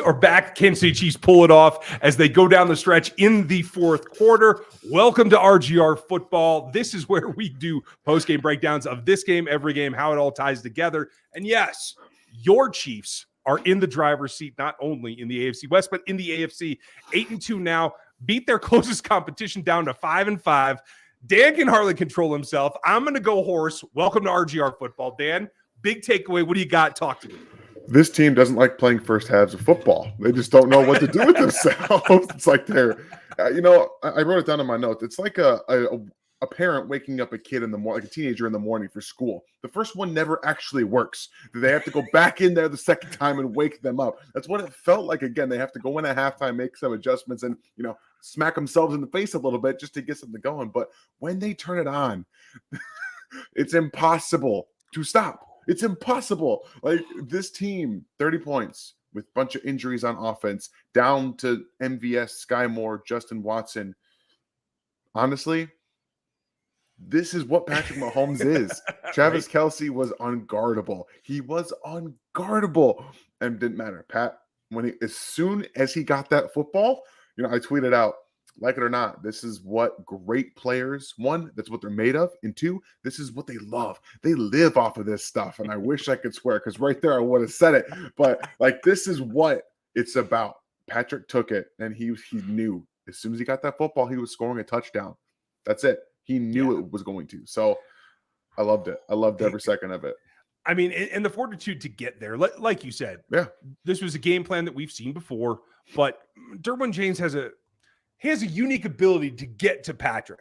Are back. Kansas City Chiefs pull it off as they go down the stretch in the fourth quarter. Welcome to RGR Football. This is where we do post-game breakdowns of this game, every game, how it all ties together. And yes, your Chiefs are in the driver's seat, not only in the AFC West, but in the AFC. 8-2 now, beat their closest competition down to 5-5. Dan can hardly control himself. I'm going to go horse. Welcome to RGR Football. Dan, big takeaway. What do you got? Talk to me. This team doesn't like playing first halves of football. They just don't know what to do with themselves. It's like they're, I wrote it down in my notes. It's like a parent waking up a kid in the morning, like a teenager in the morning for school. The first one never actually works. They have to go back in there the second time and wake them up. That's what it felt like. Again, they have to go in at halftime, make some adjustments, and smack themselves in the face a little bit just to get something going. But when they turn it on, it's impossible to stop. It's impossible. Like this team, 30 points with a bunch of injuries on offense, down to MVS, Sky Moore, Justin Watson. Honestly, this is what Patrick Mahomes is. Travis Kelce was unguardable. He was unguardable, and didn't matter. Pat, as soon as he got that football, I tweeted out, like it or not, this is what great players, one, that's what they're made of, and two, this is what they love. They live off of this stuff, and I wish I could swear, because right there I would have said it, but this is what it's about. Patrick took it, and he knew as soon as he got that football, he was scoring a touchdown. That's it. He knew it was going to. So I loved it. I loved every second of it. I mean, and the fortitude to get there, like you said, this was a game plan that we've seen before, but Derwin James has a unique ability to get to Patrick.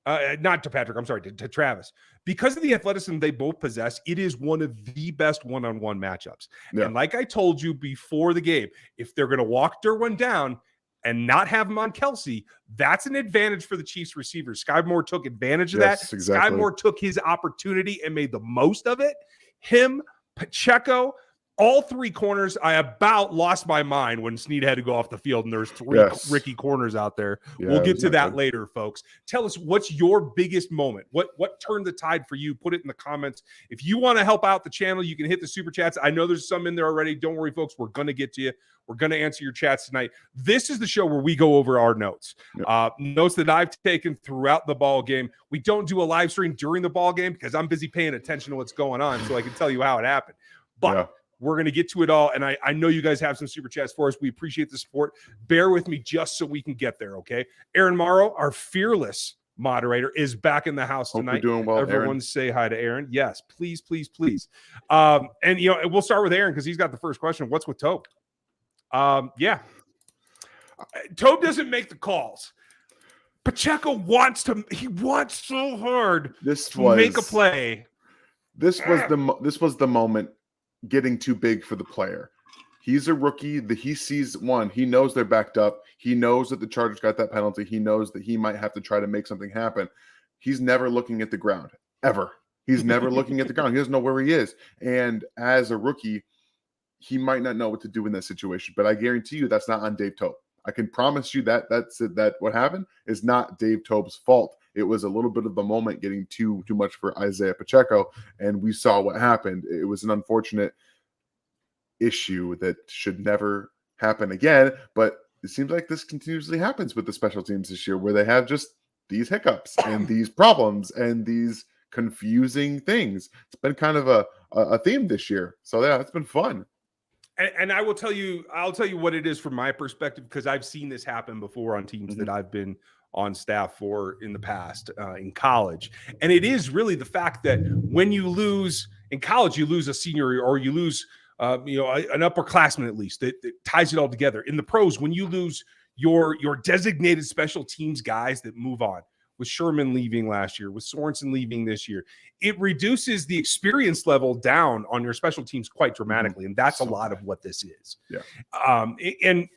Not to Patrick, I'm sorry, to Travis. Because of the athleticism they both possess, it is one of the best one-on-one matchups. Yeah. And like I told you before the game, if they're going to walk Derwin down and not have him on Kelce, that's an advantage for the Chiefs receivers. Sky Moore took advantage of that. Exactly. Sky Moore took his opportunity and made the most of it. Him, Pacheco, all three corners, I about lost my mind when Snead had to go off the field, and there's three Ricky corners out there. Yeah, we'll get to that later, folks. Tell us, what's your biggest moment? What turned the tide for you? Put it in the comments. If you want to help out the channel, you can hit the super chats. I know there's some in there already. Don't worry, folks. We're going to get to you. We're going to answer your chats tonight. This is the show where we go over our notes. Notes that I've taken throughout the ball game. We don't do a live stream during the ball game because I'm busy paying attention to what's going on so I can tell you how it happened. But we're going to get to it all, and I know you guys have some super chats for us. We appreciate the support. Bear with me just so we can get there, okay? Aaron Morrow, our fearless moderator, is back in the house tonight. Hope you're doing well, Everyone Aaron. Say hi to Aaron. Yes, please, please, please. And we'll start with Aaron because he's got the first question. What's with Tobe? Tobe doesn't make the calls. Pacheco wants so hard to make a play. This was the moment getting too big for the player. He's a rookie. He sees one. He knows they're backed up. He knows that the Chargers got that penalty. He knows that he might have to try to make something happen. He's never looking at the ground, ever. He's never looking at the ground. He doesn't know where he is. And as a rookie, he might not know what to do in that situation. But I guarantee you that's not on Dave Tobe. I can promise you that what happened is not Dave Tobe's fault. It was a little bit of the moment getting too much for Isaiah Pacheco, and we saw what happened. It was an unfortunate issue that should never happen again, but it seems like this continuously happens with the special teams this year, where they have just these hiccups and these problems and these confusing things. It's been kind of a theme this year. So yeah, it's been fun. And I'll tell you what it is from my perspective, because I've seen this happen before on teams that I've been on staff for in the past in college. And it is really the fact that when you lose in college, you lose a senior or you lose an upperclassman at least that ties it all together. In the pros, when you lose your designated special teams guys that move on, with Sherman leaving last year, with Sorensen leaving this year, it reduces the experience level down on your special teams quite dramatically. And that's a lot of what this is. Yeah. And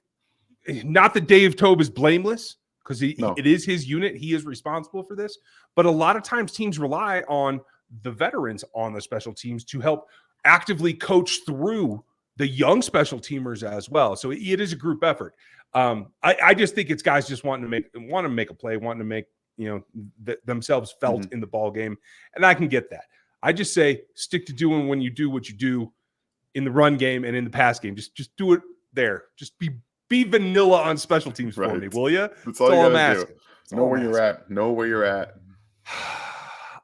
not that Dave Tobe is blameless, because it is his unit. He is responsible for this. But a lot of times teams rely on the veterans on the special teams to help actively coach through the young special teamers as well. So it is a group effort. I just think it's guys just wanting to make a play, wanting to make themselves felt in the ball game. And I can get that. I just say stick to doing when you do what you do in the run game and in the pass game. Just do it there. Just be vanilla on special teams for me, will you? That's all I'm asking. Know where you're at. Know where you're at.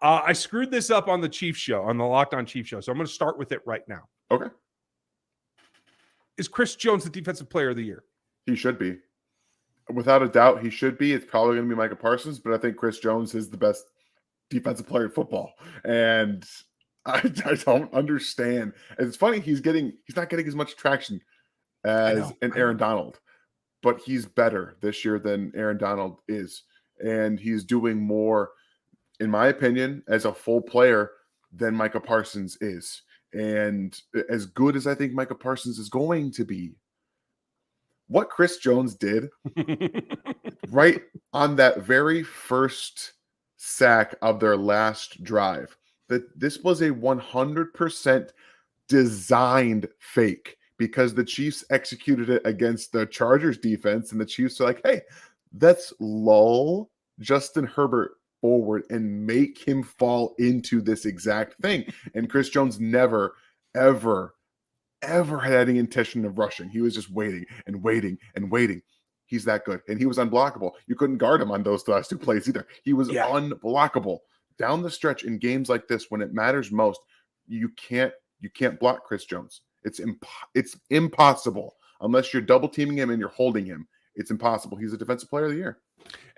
I screwed this up on the Chiefs show, on the Locked On Chiefs show, so I'm going to start with it right now. Okay. Is Chris Jones the defensive player of the year? He should be. Without a doubt, he should be. It's probably going to be Micah Parsons, but I think Chris Jones is the best defensive player in football. And I don't understand. And it's funny, he's not getting as much traction as Aaron Donald, but he's better this year than Aaron Donald is. And he's doing more, in my opinion, as a full player than Micah Parsons is. And as good as I think Micah Parsons is going to be, what Chris Jones did right on that very first sack of their last drive, that this was a 100% designed fake, because the Chiefs executed it against the Chargers defense, and the Chiefs are like, hey, let's lull Justin Herbert forward and make him fall into this exact thing. And Chris Jones never, ever had any intention of rushing. He was just waiting and waiting and waiting. He's that good. And he was unblockable. You couldn't guard him on those last two plays either. He was unblockable. Down the stretch in games like this, when it matters most, you can't block Chris Jones. It's impossible unless you're double teaming him and you're holding him. It's impossible. He's a defensive player of the year.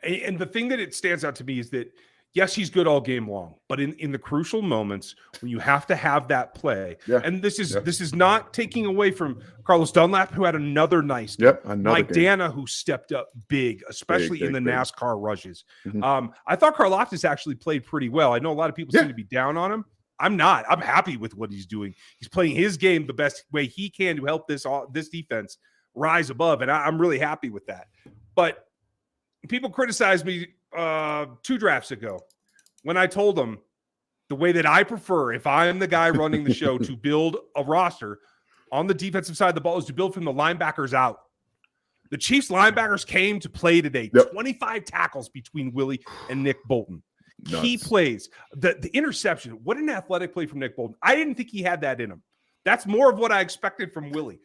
And the thing that it stands out to me is that, yes, he's good all game long, but in the crucial moments when you have to have that play, and this is not taking away from Carlos Dunlap, who had another nice game. Mike Dana, who stepped up big, especially in the NASCAR rushes. Mm-hmm. I thought Karlaftis actually played pretty well. I know a lot of people seem to be down on him. I'm not. I'm happy with what he's doing. He's playing his game the best way he can to help this defense rise above, and I'm really happy with that. But people criticized me 2 drafts ago when I told them the way that I prefer, if I am the guy running the show, to build a roster on the defensive side of the ball, is to build from the linebackers out. The Chiefs linebackers came to play today. 25 tackles between Willie and Nick Bolton. Nuts. Key plays. The interception. What an athletic play from Nick Bolton. I didn't think he had that in him. That's more of what I expected from Willie.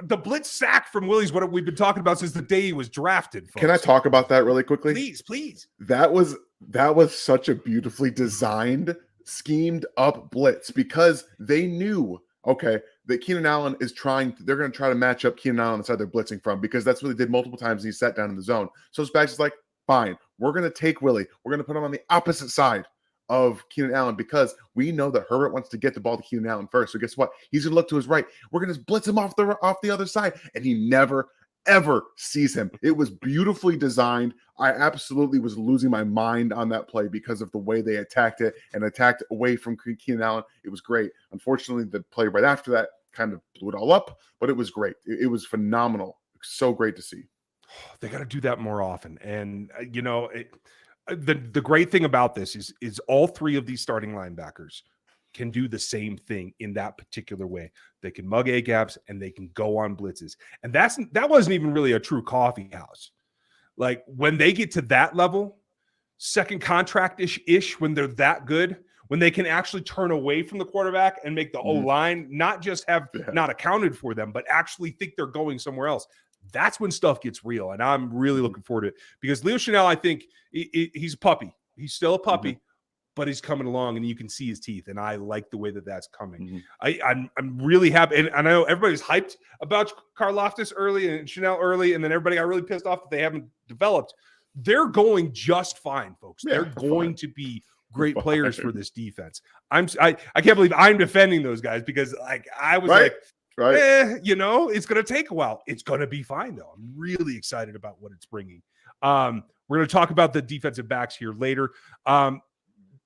The blitz sack from Willie's what we've been talking about since the day he was drafted. Folks. Can I talk about that really quickly? Please. That was such a beautifully designed, schemed up blitz, because they knew, that Keenan Allen they're going to try to match up Keenan Allen on the side they're blitzing from, because that's what they did multiple times. And he sat down in the zone. So Spags is like, fine, we're going to take Willie. We're going to put him on the opposite side of Keenan Allen, because we know that Herbert wants to get the ball to Keenan Allen first. So guess what? He's going to look to his right. We're going to blitz him off the other side, and he never, ever sees him. It was beautifully designed. I absolutely was losing my mind on that play because of the way they attacked it and attacked away from Keenan Allen. It was great. Unfortunately, the play right after that kind of blew it all up, but it was great. It was phenomenal. So great to see. They got to do that more often. And, the great thing about this is all 3 of these starting linebackers can do the same thing in that particular way. They can mug A gaps and they can go on blitzes. And that wasn't even really a true coffee house. Like, when they get to that level, second contract-ish, when they're that good, when they can actually turn away from the quarterback and make the O-line not just have not accounted for them, but actually think they're going somewhere else. That's when stuff gets real, and I'm really looking forward to it, because Leo Chanel, I think he's a puppy. He's still a puppy, but he's coming along, and you can see his teeth, and I like the way that that's coming. I'm really happy, and I know everybody's hyped about Karlaftis early and Chanel early, and then everybody got really pissed off that they haven't developed. They're going just fine, folks. They're going to be great players for this defense. I can't believe I'm defending those guys, because I was it's going to take a while. It's going to be fine, though. I'm really excited about what it's bringing. We're going to talk about the defensive backs here later.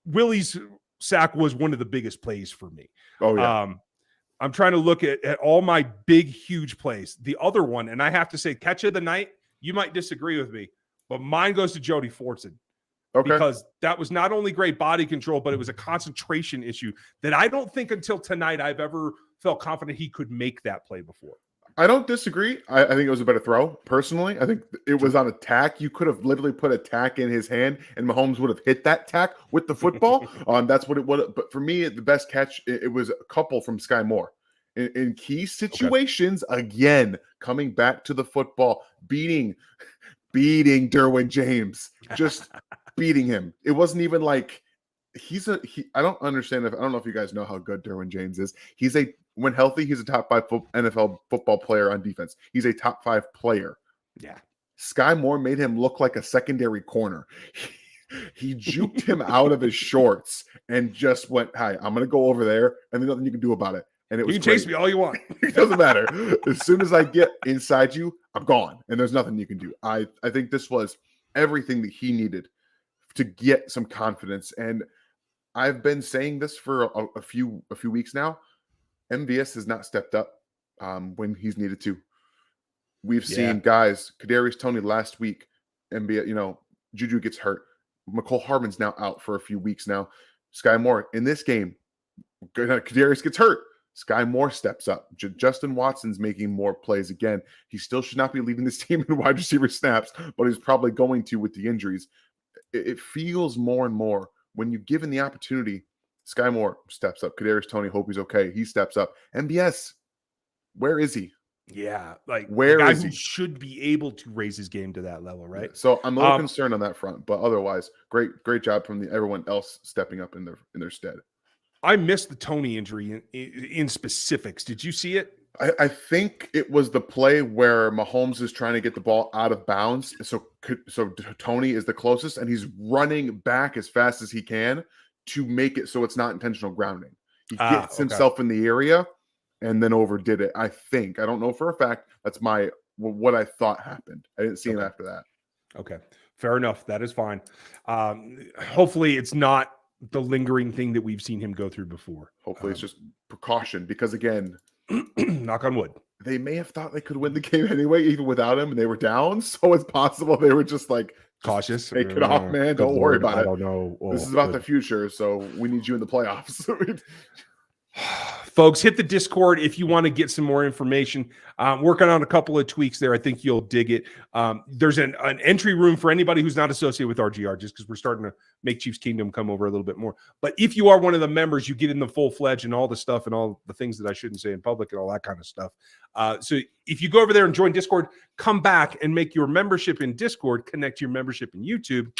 Willie's sack was one of the biggest plays for me. I'm trying to look at all my big, huge plays. The other one, and I have to say, catch of the night, you might disagree with me, but mine goes to Jody Fortson. Because that was not only great body control, but it was a concentration issue that I don't think until tonight I've ever felt confident he could make that play before. I don't disagree. I think it was a better throw, personally. I think it was on a tack. You could have literally put a tack in his hand, and Mahomes would have hit that tack with the football. That's what it would have. But for me, the best catch, it was a couple from Sky Moore. in key situations. Again, coming back to the football, beating Derwin James, just beating him. It wasn't even like I don't understand I don't know if you guys know how good Derwin James is. When healthy, he's a top 5 NFL football player on defense. He's a top 5 player. Yeah. Sky Moore made him look like a secondary corner. He juked him out of his shorts and just went, "Hi, I'm going to go over there, and there's nothing you can do about it." And it was You can chase me all you want. It doesn't matter. As soon as I get inside you, I'm gone, and there's nothing you can do. I think this was everything that he needed to get some confidence. And I've been saying this for a few weeks now. MVS has not stepped up when he's needed to. We've seen guys, Kadarius Toney last week, MVS, Juju gets hurt. McCole Hardman's now out for a few weeks now. Sky Moore in this game, Kadarius gets hurt. Sky Moore steps up. Justin Watson's making more plays again. He still should not be leading this team in wide receiver snaps, but he's probably going to with the injuries. It feels more and more when you give him the opportunity. Sky Moore steps up. Kadarius Toney, hope he's okay. He steps up. MBS, where is he? Yeah, like where the guy is who he? should be able to raise his game to that level, right? So I'm a little concerned on that front, but otherwise, great job from everyone else stepping up in their stead. I missed the Toney injury in specifics. Did you see it? I think it was the play where Mahomes is trying to get the ball out of bounds. So Toney is the closest, and he's running back as fast as he can to make it so it's not intentional grounding. He gets himself in the area and then overdid it. I think. I don't know for a fact. That's what I thought happened. I didn't see him after that. Okay, fair enough. That is fine. Hopefully, it's not the lingering thing that we've seen him go through before. Hopefully, it's just precaution because, again, knock on wood, they may have thought they could win the game anyway, even without him, and they were down. So it's possible they were just like cautious. Take it off, man. Don't worry about it. I don't know. This is about the future, so we need you in the playoffs. Folks, hit the Discord if you want to get some more information. Working on a couple of tweaks there. I think you'll dig it. There's an entry room for anybody who's not associated with RGR, just because we're starting to make Chiefs Kingdom come over a little bit more. But if you are one of the members, you get in the full-fledged and all the stuff and all the things that I shouldn't say in public and all that kind of stuff. So if you go over there and join Discord, come back and make your membership in Discord, connect your membership in YouTube,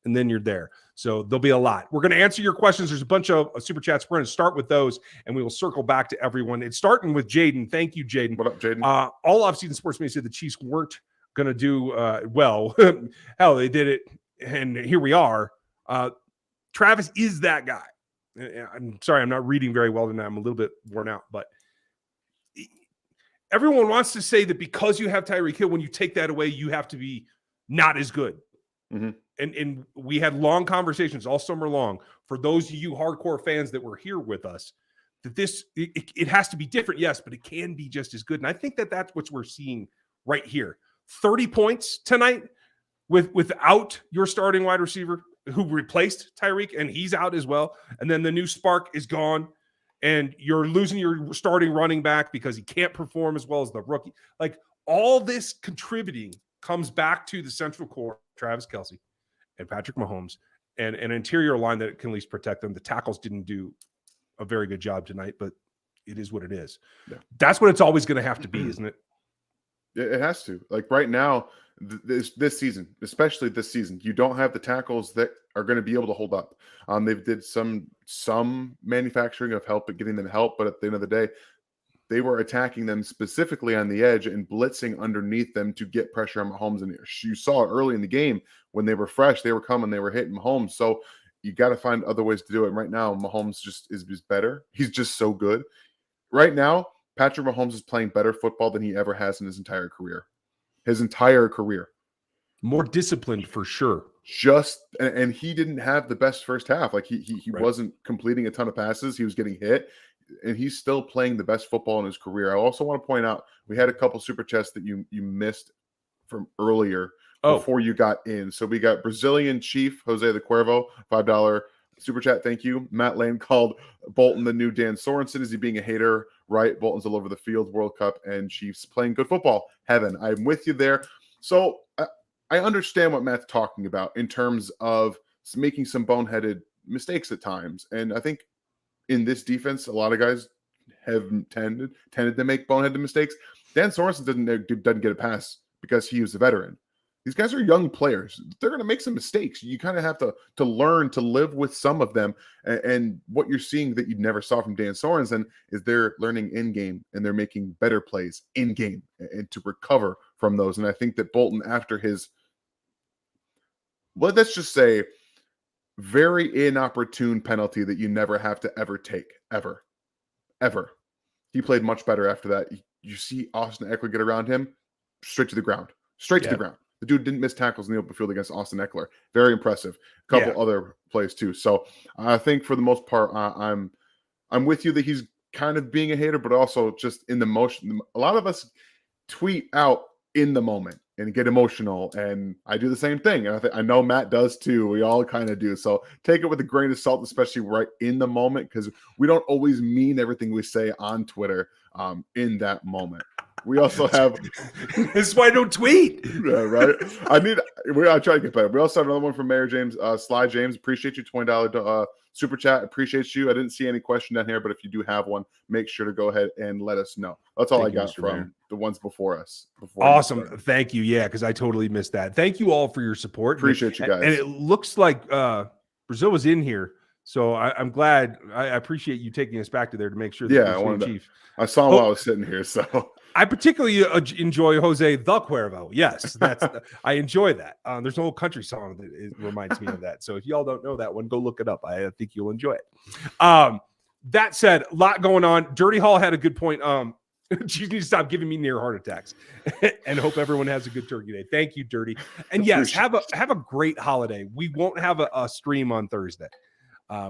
and then you're there. So there'll be a lot. We're going to answer your questions. There's a bunch of super chats. We're going to start with those, and we will circle back to everyone. It's starting with Jaden. Thank you, Jaden. What up, Jaden? All offseason sports media said the Chiefs weren't going to do well. Hell, they did it, and here we are. Travis is that guy. I'm sorry, I'm not reading very well tonight. I'm a little bit worn out, but everyone wants to say that because you have Tyreek Hill, when you take that away, you have to be not as good. Mm-hmm. And we had long conversations all summer long for those of you hardcore fans that were here with us, that it has to be different, yes, but it can be just as good. And I think that's what we're seeing right here. 30 points tonight without your starting wide receiver who replaced Tyreek, and he's out as well. And then the new spark is gone, and you're losing your starting running back because he can't perform as well as the rookie. Like, all this contributing comes back to the central core, Travis Kelce and Patrick Mahomes, and an interior line that can at least protect them. The tackles didn't do a very good job tonight, but it is what it is. Yeah. That's what it's always going to have to be, isn't it? It has to. Like right now, this season, especially this season, you don't have the tackles that are going to be able to hold up. They did some manufacturing of help at getting them help, but at the end of the day, they were attacking them specifically on the edge and blitzing underneath them to get pressure on Mahomes. And you saw it early in the game when they were fresh, they were coming, they were hitting Mahomes. So you got to find other ways to do it. And right now, Mahomes just is better. He's just so good. Right now, Patrick Mahomes is playing better football than he ever has in his entire career. More disciplined for sure. And he didn't have the best first half. Like he right. wasn't completing a ton of passes. He was getting hit. And he's still playing the best football in his career. I also want to point out, we had a couple super chats that you missed from earlier before you got in. So we got Brazilian Chief, Jose the Cuervo, $5 super chat. Thank you. Matt Lane called Bolton the new Dan Sorensen. Is he being a hater? Right. Bolton's all over the field, World Cup, and Chiefs playing good football. Heaven. I'm with you there. So I understand what Matt's talking about in terms of making some boneheaded mistakes at times. And I think in this defense, a lot of guys tended to make boneheaded mistakes. Dan Sorensen doesn't get a pass because he was a veteran. These guys are young players. They're going to make some mistakes. You kind of have to learn to live with some of them. And what you're seeing that you never saw from Dan Sorensen is they're learning in game and they're making better plays in game and to recover from those. And I think that Bolton, after his, well, let's just say, very inopportune penalty that you never have to ever take, ever. He played much better after that. You see Austin Eckler get around him, straight to the ground. To the ground. The dude didn't miss tackles in the open field against Austin Eckler. Very impressive. A couple other plays too. So I think for the most part, I'm with you that he's kind of being a hater, but also just in the motion. A lot of us tweet out in the moment and get emotional, and I do the same thing. And I know Matt does too. We all kind of do. So take it with a grain of salt, especially right in the moment, because we don't always mean everything we say on Twitter in that moment. We also have this is why I don't tweet. Yeah, right. I try to get better. We also have another one from Mayor James, Sly James. Appreciate you, $20 super chat. Appreciate you. I didn't see any question down here, but if you do have one, make sure to go ahead and let us know. That's all I got from Mayor. The ones before us. Awesome. Thank you. Yeah, because I totally missed that. Thank you all for your support. Appreciate you guys. And it looks like Brazil was in here. So I'm glad. I appreciate you taking us back to there to make sure that I saw him while I was sitting here. So I particularly enjoy Jose the Cuervo. Yes, I enjoy that. There's an old country song that reminds me of that. So if y'all don't know that one, go look it up. I think you'll enjoy it. That said, a lot going on. Dirty Hall had a good point. You need to stop giving me near heart attacks, and hope everyone has a good Turkey Day. Thank you, Dirty. And yes, have a great holiday. We won't have a stream on Thursday.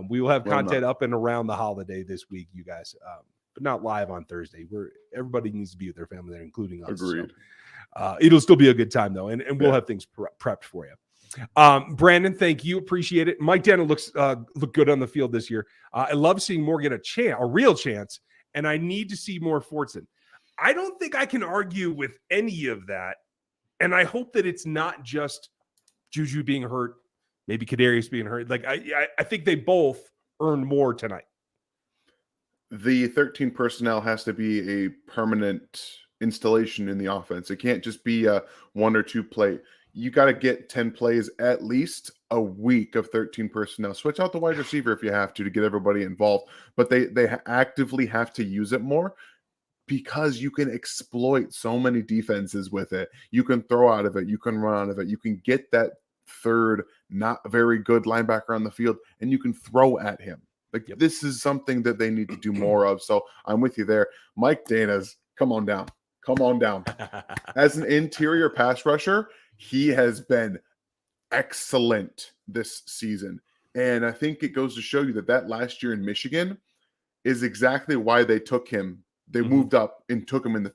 We will have content up and around the holiday this week, you guys. But not live on Thursday. Everybody needs to be with their family there, including us. Agreed. So, it'll still be a good time though, and we'll have things prepped for you. Brandon, thank you, appreciate it. Mike Dana look good on the field this year. I love seeing Morgan a real chance, and I need to see more Fortson. I don't think I can argue with any of that, and I hope that it's not just Juju being hurt, maybe Kadarius being hurt. Like I think they both earned more tonight. The 13 personnel has to be a permanent installation in the offense. It can't just be a 1 or 2 play. You got to get 10 plays at least a week of 13 personnel. Switch out the wide receiver if you have to get everybody involved. But they actively have to use it more because you can exploit so many defenses with it. You can throw out of it. You can run out of it. You can get that third, not very good linebacker on the field, and you can throw at him. This is something that they need to do more of. So I'm with you there. Mike Dana's, come on down. As an interior pass rusher, he has been excellent this season. And I think it goes to show you that last year in Michigan is exactly why they took him. They moved up and took him in the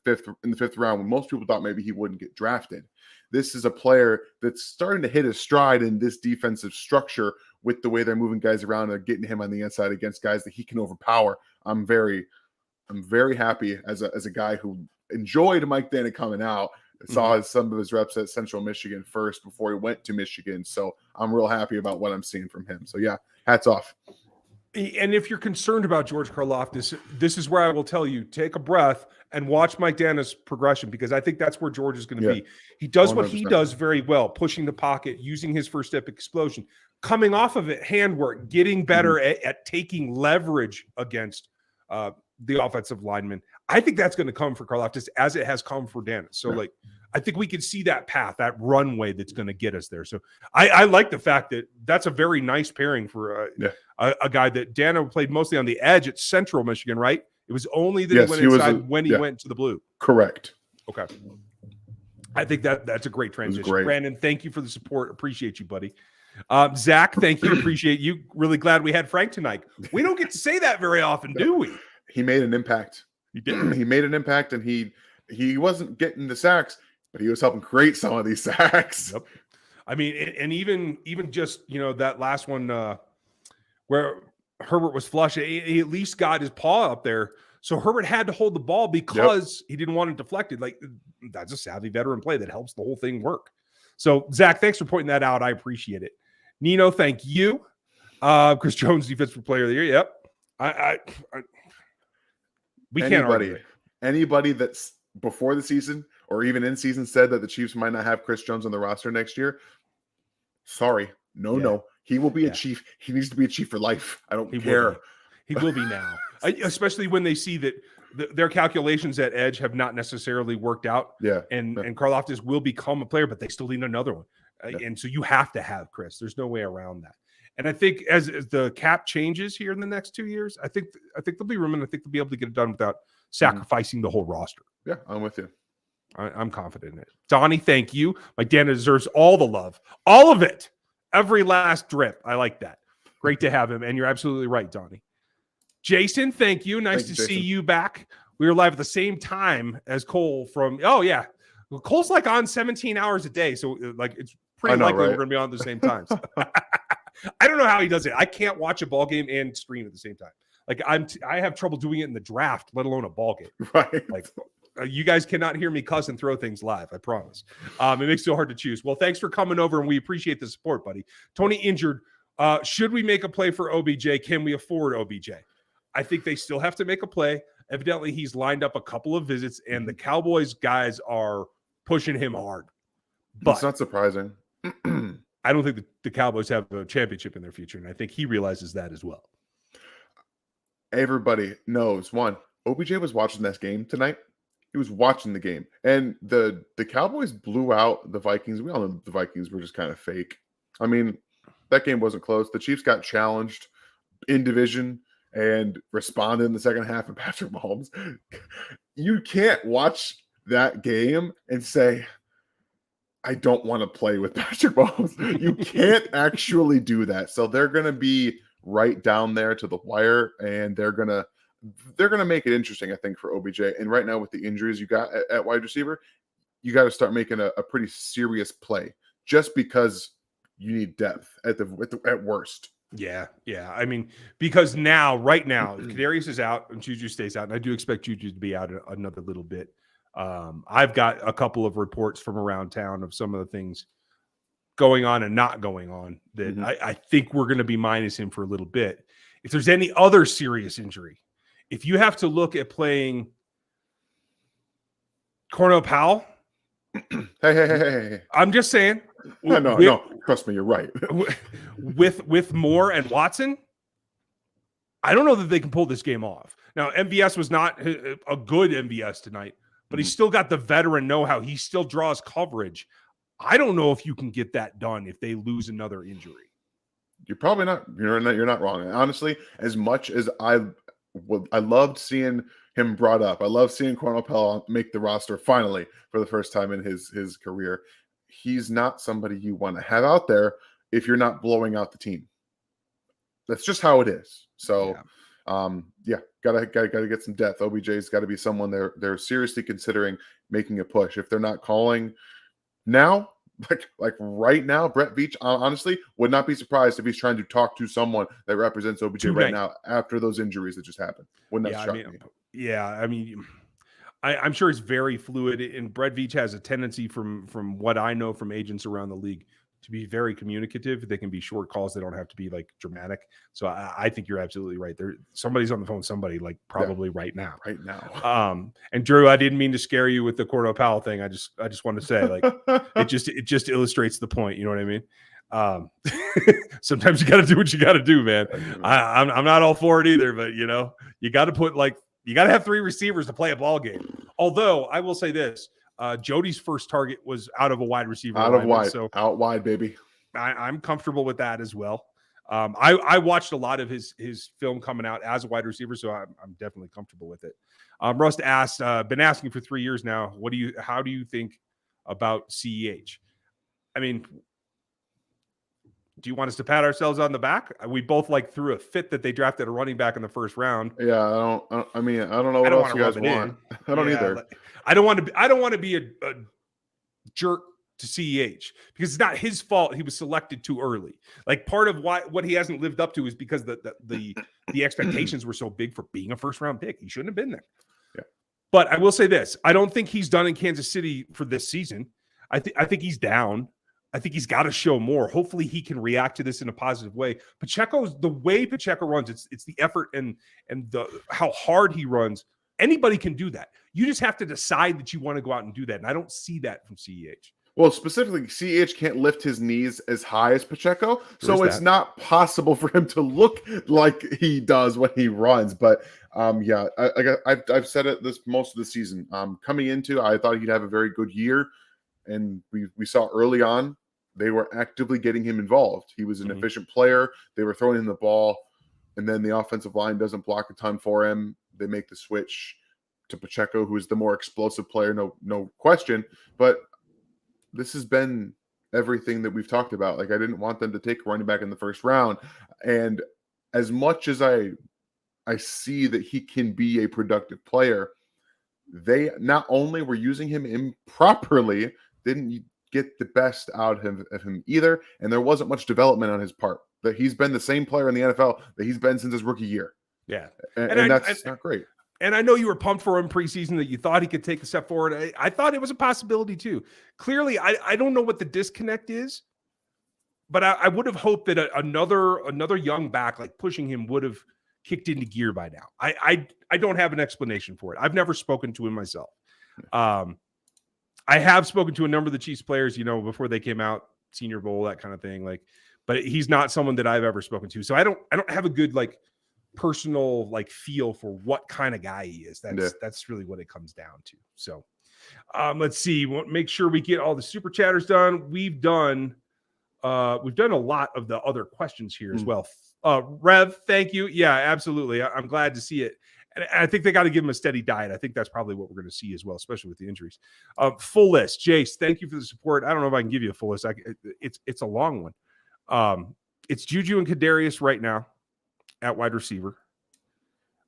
fifth round when most people thought maybe he wouldn't get drafted. This is a player that's starting to hit his stride in this defensive structure with the way they're moving guys around and getting him on the inside against guys that he can overpower. I'm very happy as a guy who enjoyed Mike Dana coming out. Saw some of his reps at Central Michigan first before he went to Michigan. So I'm real happy about what I'm seeing from him. So yeah, hats off. And if you're concerned about George Karlaftis, this is where I will tell you, take a breath and watch Mike Dana's progression, because I think that's where George is going to be. He does 100%. What he does very well, pushing the pocket, using his first step explosion, coming off of it, handwork, getting better at taking leverage against the offensive lineman. I think that's going to come for Karlaftis as it has come for Dana. So I think we can see that path, that runway that's going to get us there. So I like the fact that that's a very nice pairing for a guy that Dana played mostly on the edge at Central Michigan, right? It was only that he went inside when he went to the blue. Correct. Okay. I think that's a great transition. Great. Brandon, thank you for the support. Appreciate you, buddy. Zach, thank you. Appreciate you. Really glad we had Frank tonight. We don't get to say that very often, do we? He made an impact. He did. He made an impact, and he wasn't getting the sacks, but he was helping create some of these sacks. Yep. I mean, and even just, that last one where Herbert was flush, he at least got his paw up there. So Herbert had to hold the ball because he didn't want it deflected. Like, that's a savvy veteran play that helps the whole thing work. So Zach, thanks for pointing that out. I appreciate it. Nino, thank you. Chris Jones, defensive player of the year. Yep. We can't argue it. Anybody that's before the season or even in season said that the Chiefs might not have Chris Jones on the roster next year. Sorry. No. He will be a Chief. He needs to be a Chief for life. I don't care. He will be now. Especially when they see that their calculations at edge have not necessarily worked out. And Karlaftis will become a player, but they still need another one. And so you have to have Chris. There's no way around that. And I think as the cap changes here in the next 2 years, I think there'll be room, and I think they'll be able to get it done without sacrificing the whole roster. Yeah, I'm with you. I'm confident in it. Donnie, thank you. Mike Dana deserves all the love. All of it. Every last drip. I like that. Great to have him. And you're absolutely right, Donnie. Jason, thank you. Nice to see you back. We were live at the same time as Cole from, Well, Cole's like on 17 hours a day. So like it's pretty likely we're going to be on at the same times. I don't know how he does it. I can't watch a ball game and stream at the same time. Like I have trouble doing it in the draft, let alone a ball game. Right. Like you guys cannot hear me cuss and throw things live. I promise. It makes it so hard to choose. Well, thanks for coming over, and we appreciate the support, buddy. Tony injured. Should we make a play for OBJ? Can we afford OBJ? I think they still have to make a play. Evidently, he's lined up a couple of visits, and the Cowboys guys are pushing him hard. But it's not surprising. I don't think the Cowboys have a championship in their future, and I think he realizes that as well. Everybody knows, one, OBJ was watching this game tonight. He was watching the game. And the Cowboys blew out the Vikings. We all know the Vikings were just kind of fake. I mean, that game wasn't close. The Chiefs got challenged in division and responded in the second half of Patrick Mahomes. You can't watch that game and say, I don't want to play with Patrick Mahomes. You can't actually do that. So they're going to be right down there to the wire, and they're going to make it interesting, I think, for OBJ. And right now with the injuries you got at wide receiver, you got to start making a pretty serious play just because you need depth at worst. Yeah. I mean, because right now, Kadarius is out and Juju stays out, and I do expect Juju to be out another little bit. I've got a couple of reports from around town of some of the things going on and not going on that I think we're going to be minus him for a little bit. If there's any other serious injury, if you have to look at playing Cornell Powell, hey. I'm just saying. No, trust me, you're right. with Moore and Watson, I don't know that they can pull this game off. Now, MVS was not a good MVS tonight, but he's still got the veteran know-how. He still draws coverage. I don't know if you can get that done if they lose another injury. You're probably not. You're not wrong. Honestly, as much as I loved seeing him brought up, I love seeing Cornell Powell make the roster finally for the first time in his career. He's not somebody you want to have out there if you're not blowing out the team. That's just how it is. So, gotta get some depth. OBJ's got to be someone they're seriously considering making a push. If they're not calling now, like right now, Brett Veach honestly would not be surprised if he's trying to talk to someone that represents OBJ right now after those injuries that just happened. Wouldn't that shock me? Yeah, I mean, I'm sure it's very fluid, and Brett Veach has a tendency, from what I know from agents around the league, to be very communicative. They can be short calls; they don't have to be like dramatic. So I think you're absolutely right. Somebody's on the phone. Somebody probably right now. And Drew, I didn't mean to scare you with the Cornell Powell thing. I just want to say it just illustrates the point. You know what I mean? Sometimes you got to do what you got to do, man. I'm not all for it either, but you got to you got to have three receivers to play a ball game. Although I will say this. Jody's first target was out of a wide receiver. Out wide, baby. I'm comfortable with that as well. I watched a lot of his film coming out as a wide receiver, so I'm definitely comfortable with it. Rust asked, been asking for 3 years now, how do you think about CEH? I mean, do you want us to pat ourselves on the back? We both threw a fit that they drafted a running back in the first round. Yeah, I don't know what else you guys want. I don't either. I don't want to be a jerk to CEH because it's not his fault he was selected too early. Like, part of what he hasn't lived up to is because the expectations were so big for being a first round pick. He shouldn't have been there. Yeah. But I will say this: I don't think he's done in Kansas City for this season. I think he's down. I think he's got to show more. Hopefully he can react to this in a positive way. The way Pacheco runs, it's the effort and the how hard he runs. Anybody can do that. You just have to decide that you want to go out and do that. And I don't see that from CEH. Well, specifically, CEH can't lift his knees as high as Pacheco, so it's not possible for him to look like he does when he runs. But I've said it most of the season. Coming into, I thought he'd have a very good year, and we saw early on they were actively getting him involved. He was an efficient player. They were throwing him the ball, and then the offensive line doesn't block a ton for him. They make the switch to Pacheco, who is the more explosive player, no question, but this has been everything that we've talked about. Like, I didn't want them to take a running back in the first round. And as much as I see that he can be a productive player, they not only were using him improperly, didn't get the best out of him either. And there wasn't much development on his part. That he's been the same player in the NFL that he's been since his rookie year. Yeah. And that's not great. And I know you were pumped for him preseason, that you thought he could take a step forward. I thought it was a possibility too. Clearly, I don't know what the disconnect is, but I would have hoped that another young back like pushing him would have kicked into gear by now. I don't have an explanation for it. I've never spoken to him myself. I have spoken to a number of the Chiefs players, before they came out, Senior Bowl, that kind of thing. But he's not someone that I've ever spoken to. So I don't have a good personal feel for what kind of guy he is. That's really what it comes down to. So let's see. We'll make sure we get all the super chatters done. We've done a lot of the other questions here as well. Rev, thank you. Yeah, absolutely. I'm glad to see it. And I think they got to give him a steady diet. I think that's probably what we're going to see as well, especially with the injuries. Full list. Jace, thank you for the support. I don't know if I can give you a full list. It's a long one. It's Juju and Kadarius right now at wide receiver.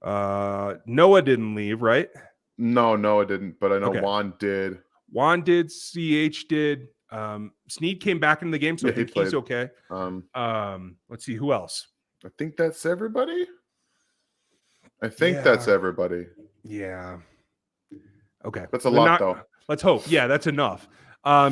Noah didn't leave, right? No, Noah didn't, but I know Juan did. Juan did. CH did. Snead came back into the game, so I think he's okay. Let's see, who else? I think that's everybody. That's everybody. Yeah. Okay. That's a lot, though. Let's hope. Yeah, that's enough.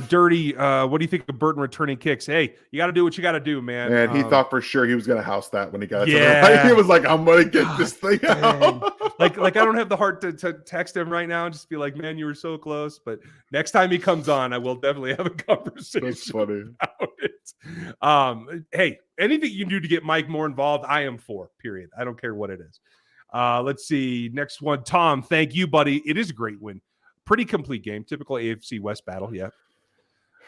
Dirty, what do you think of Burton returning kicks? Hey, you got to do what you got to do, man. And he thought for sure he was going to house that when he got it. Yeah. He was like, I'm going to get this thing out. like I don't have the heart to text him right now and just be like, man, you were so close. But next time he comes on, I will definitely have a conversation. That's funny. About it. Hey, anything you can do to get Mike more involved, I am for, period. I don't care what it is. Let's see. Next one. Tom, thank you, buddy. It is a great win. Pretty complete game. Typical AFC West battle. Yeah.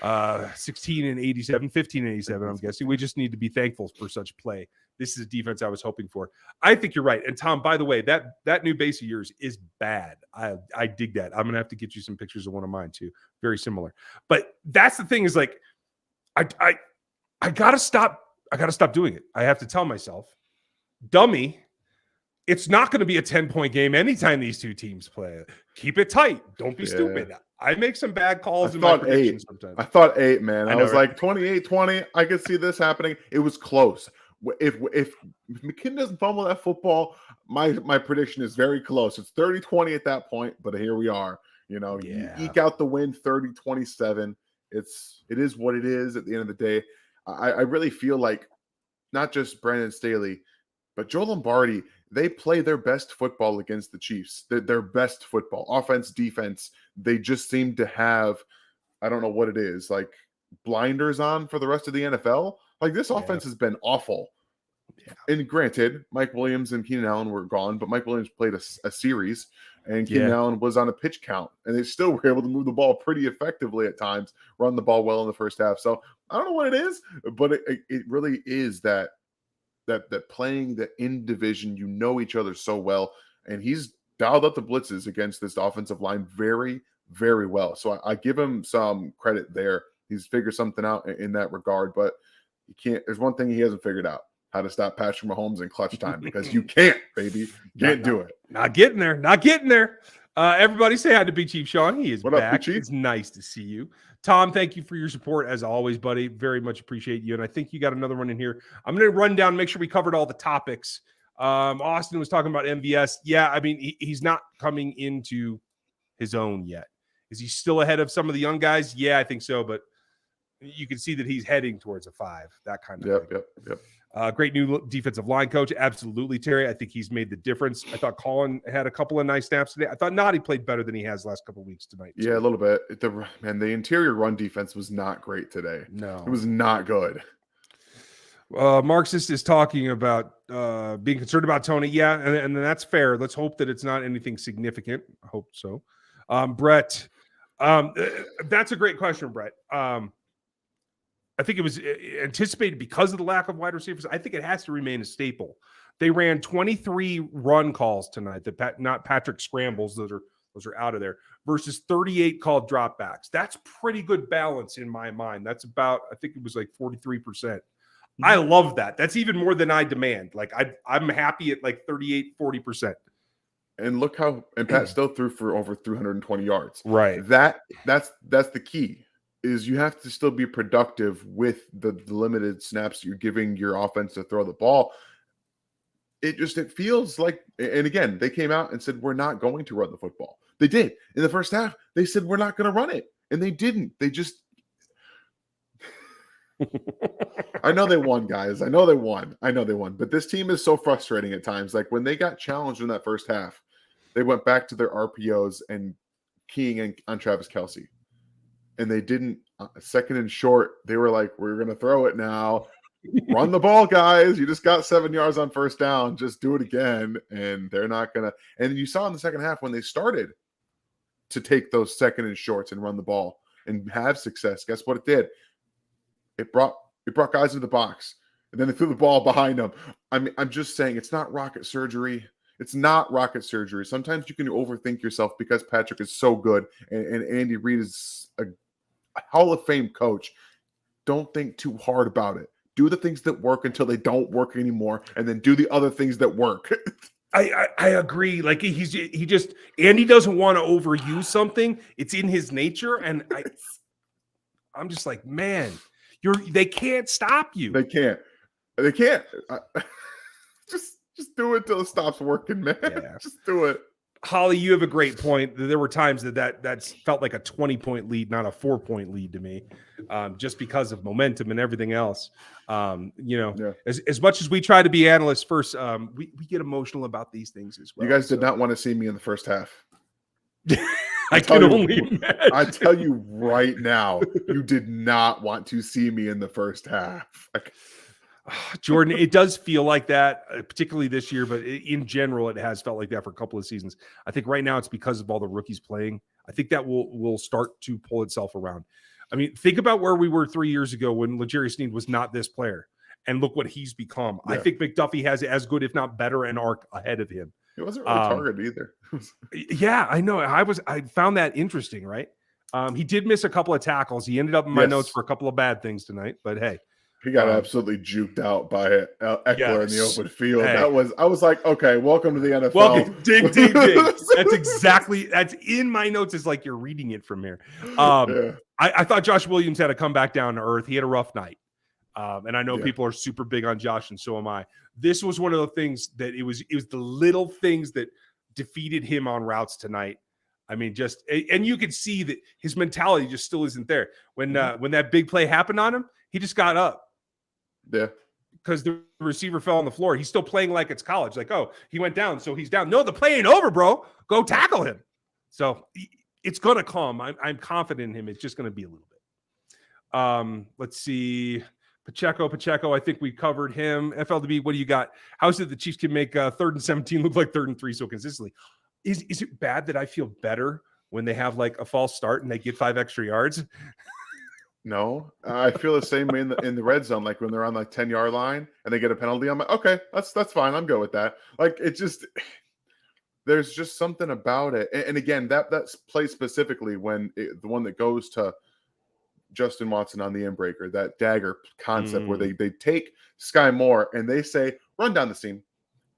16-87, 15-87, I'm guessing. We just need to be thankful for such play. This is a defense I was hoping for. I think you're right. And Tom, by the way, that new base of yours is bad. I dig that. I'm going to have to get you some pictures of one of mine too. Very similar. But that's the thing is I got to stop. I got to stop doing it. I have to tell myself, dummy, it's not going to be a 10-point game anytime these two teams play. Keep it tight. Don't be stupid. I make some bad calls in my predictions sometimes. I thought 8, man. I was like 28-20. I could see this happening. It was close. If McKinnon doesn't fumble that football, my prediction is very close. It's 30-20 at that point, but here we are. You eke out the win 30-27. It is what it is at the end of the day. I really feel like not just Brandon Staley, but Joe Lombardi, they play their best football against the Chiefs. Their best football, offense, defense. They just seem to have, I don't know what it is, like blinders on for the rest of the NFL. Like this offense has been awful. Yeah. And granted, Mike Williams and Keenan Allen were gone, but Mike Williams played a series, and Keenan Allen was on a pitch count, and they still were able to move the ball pretty effectively at times, run the ball well in the first half. So I don't know what it is, but it really is that playing the in division, each other so well, and he's dialed up the blitzes against this offensive line very, very well. So I give him some credit there. He's figured something out in that regard, but you can't. There's one thing he hasn't figured out: how to stop Patrick Mahomes in clutch time, because you can't, baby, can't do it. Not getting there. Everybody say hi to Big Chief Sean. He is back. Up, it's nice to see you. Tom, thank you for your support as always, buddy. Very much appreciate you. And I think you got another one in here. I'm going to run down, make sure we covered all the topics. Austin was talking about MVS. Yeah, I mean, he's not coming into his own yet. Is he still ahead of some of the young guys? Yeah, I think so. But you can see that he's heading towards a 5, that kind of thing. Yep. Great new defensive line coach. Absolutely, Terry. I think he's made the difference. I thought Colin had a couple of nice snaps today. I thought Noddy played better than he has the last couple of weeks tonight. Yeah, a little bit. The interior run defense was not great today. No. It was not good. Marxist is talking about being concerned about Tony. Yeah, and that's fair. Let's hope that it's not anything significant. I hope so. Brett, that's a great question, Brett. I think it was anticipated because of the lack of wide receivers. I think it has to remain a staple. They ran 23 run calls tonight, not Patrick scrambles. Those are out of there, versus 38 called dropbacks. That's pretty good balance in my mind. That's about, I think it was like 43%. I love that. That's even more than I demand. Like I'm happy at like 38, 40%. And look and Pat still threw for over 320 yards. Right. That's the key, is you have to still be productive with the limited snaps you're giving your offense to throw the ball. It feels like, and again, they came out and said, we're not going to run the football. They did. In the first half, they said, we're not going to run it. And they didn't. They just, I know they won, guys. I know they won. But this team is so frustrating at times. Like when they got challenged in that first half, they went back to their RPOs and keying in on Travis Kelce. And they didn't, second and short, they were like, we're going to throw it now. Run the ball, guys. You just got 7 yards on first down. Just do it again. And they're not going to. And you saw in the second half when they started to take those second and shorts and run the ball and have success. Guess what it did? It brought guys into the box. And then they threw the ball behind them. I'm just saying, it's not rocket surgery. It's not rocket surgery. Sometimes you can overthink yourself because Patrick is so good and Andy Reid is a Hall of Fame coach. Don't think too hard about it. Do the things that work until they don't work anymore, and then do the other things that work. I agree. Like Andy doesn't want to overuse something. It's in his nature, and I'm just like, man, they can't stop you. They can't. Just do it till it stops working, man. Yeah. Just do it. Holly, you have a great point. There were times that felt like a 20-point lead, not a 4-point lead to me, just because of momentum and everything else. As much as we try to be analysts first, we get emotional about these things as well. You guys did not want to see me in the first half. I can only imagine. I tell you right now, you did not want to see me in the first half. Jordan, it does feel like that, particularly this year, but in general, it has felt like that for a couple of seasons. I think right now it's because of all the rookies playing. I think that will start to pull itself around. I mean, think about where we were 3 years ago when L'Jarius Sneed was not this player, and look what he's become. Yeah. I think McDuffie has as good, if not better, an arc ahead of him. He wasn't really targeted either. Yeah, I know. I found that interesting, right? He did miss a couple of tackles. He ended up in my notes for a couple of bad things tonight, but hey. He got absolutely juked out by Eckler in the open field. Hey. I was like, okay, welcome to the NFL. Welcome, ding. That's in my notes. It's like you're reading it from here. I thought Josh Williams had to come back down to earth. He had a rough night. And I know people are super big on Josh, and so am I. This was one of the things that it was the little things that defeated him on routes tonight. I mean, and you could see that his mentality just still isn't there. When that big play happened on him, he just got up. Yeah. Because the receiver fell on the floor. He's still playing like it's college. Like, oh, he went down, so he's down. No, the play ain't over, bro. Go tackle him. So it's going to come. I'm confident in him. It's just going to be a little bit. Let's see. Pacheco, I think we covered him. FLDB, what do you got? How is it the Chiefs can make 3rd and 17 look like 3rd and 3 so consistently? Is it bad that I feel better when they have like a false start and they get 5 extra yards? No, I feel the same way in the red zone. Like when they're on like 10-yard line and they get a penalty, I'm like, okay, that's fine. I'm good with that. Like there's just something about it. And again, that's played specifically when the one that goes to Justin Watson on the inbreaker, that dagger concept where they take Sky Moore and they say, run down the seam.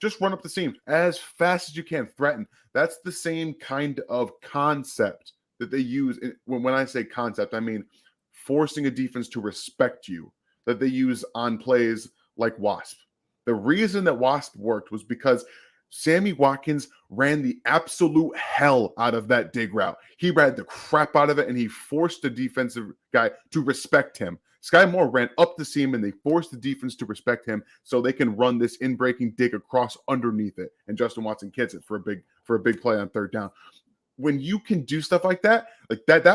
Just run up the seam as fast as you can, threaten. That's the same kind of concept that they use. When I say concept, I mean forcing a defense to respect you, that they use on plays like Wasp. The reason that Wasp worked was because Sammy Watkins ran the absolute hell out of that dig route. He ran the crap out of it, and he forced the defensive guy to respect him. Sky Moore ran up the seam and they forced the defense to respect him so they can run this in-breaking dig across underneath it. And Justin Watson gets it for a big play on third down. When you can do stuff like that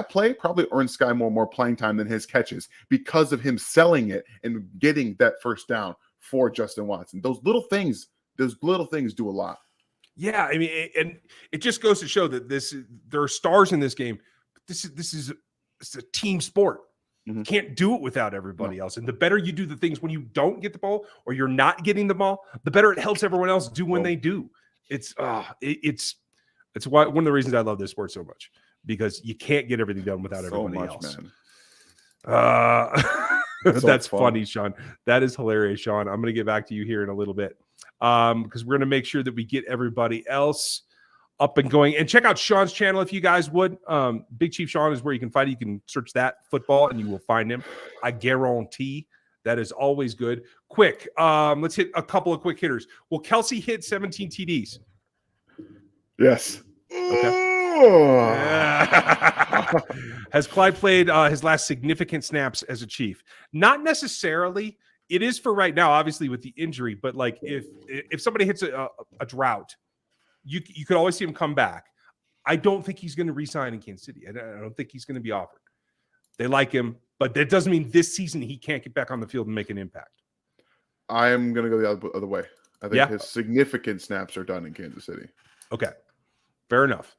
play probably earns Sky Moore more playing time than his catches because of him selling it and getting that first down for Justin Watson. Those little things do a lot. Yeah, I mean, and it just goes to show that there are stars in this game. But it's a team sport. Mm-hmm. You can't do it without everybody else. And the better you do the things when you don't get the ball or you're not getting the ball, the better it helps everyone else do when they do. It's why one of the reasons I love this sport so much, because you can't get everything done without everybody else. Man. That's funny, Sean. That is hilarious, Sean. I'm going to get back to you here in a little bit because we're going to make sure that we get everybody else up and going. And check out Sean's channel if you guys would. Big Chief Sean is where you can find it. You can search that football and you will find him. I guarantee that is always good. Quick, let's hit a couple of quick hitters. Will Kelce hit 17 TDs? Yes. Okay. Has Clyde played his last significant snaps as a Chief? Not necessarily. It is for right now, obviously, with the injury. But like, if somebody hits a drought, you could always see him come back. I don't think he's going to re-sign in Kansas City. I don't think he's going to be offered. They like him, but that doesn't mean this season he can't get back on the field and make an impact. I'm going to go the other way. I think his significant snaps are done in Kansas City. Okay. Fair enough.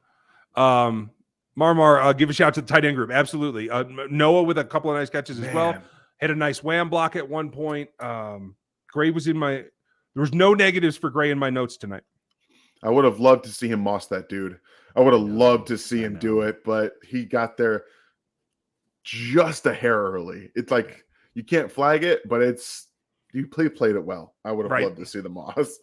Marmar, give a shout out to the tight end group. Absolutely. Noah with a couple of nice catches as well. Had a nice wham block at one point. Gray was there was no negatives for Gray in my notes tonight. I would have loved to see him moss that dude. I would have loved to see him do it, but he got there just a hair early. It's like you can't flag it, but you played it well. I would have loved to see the moss.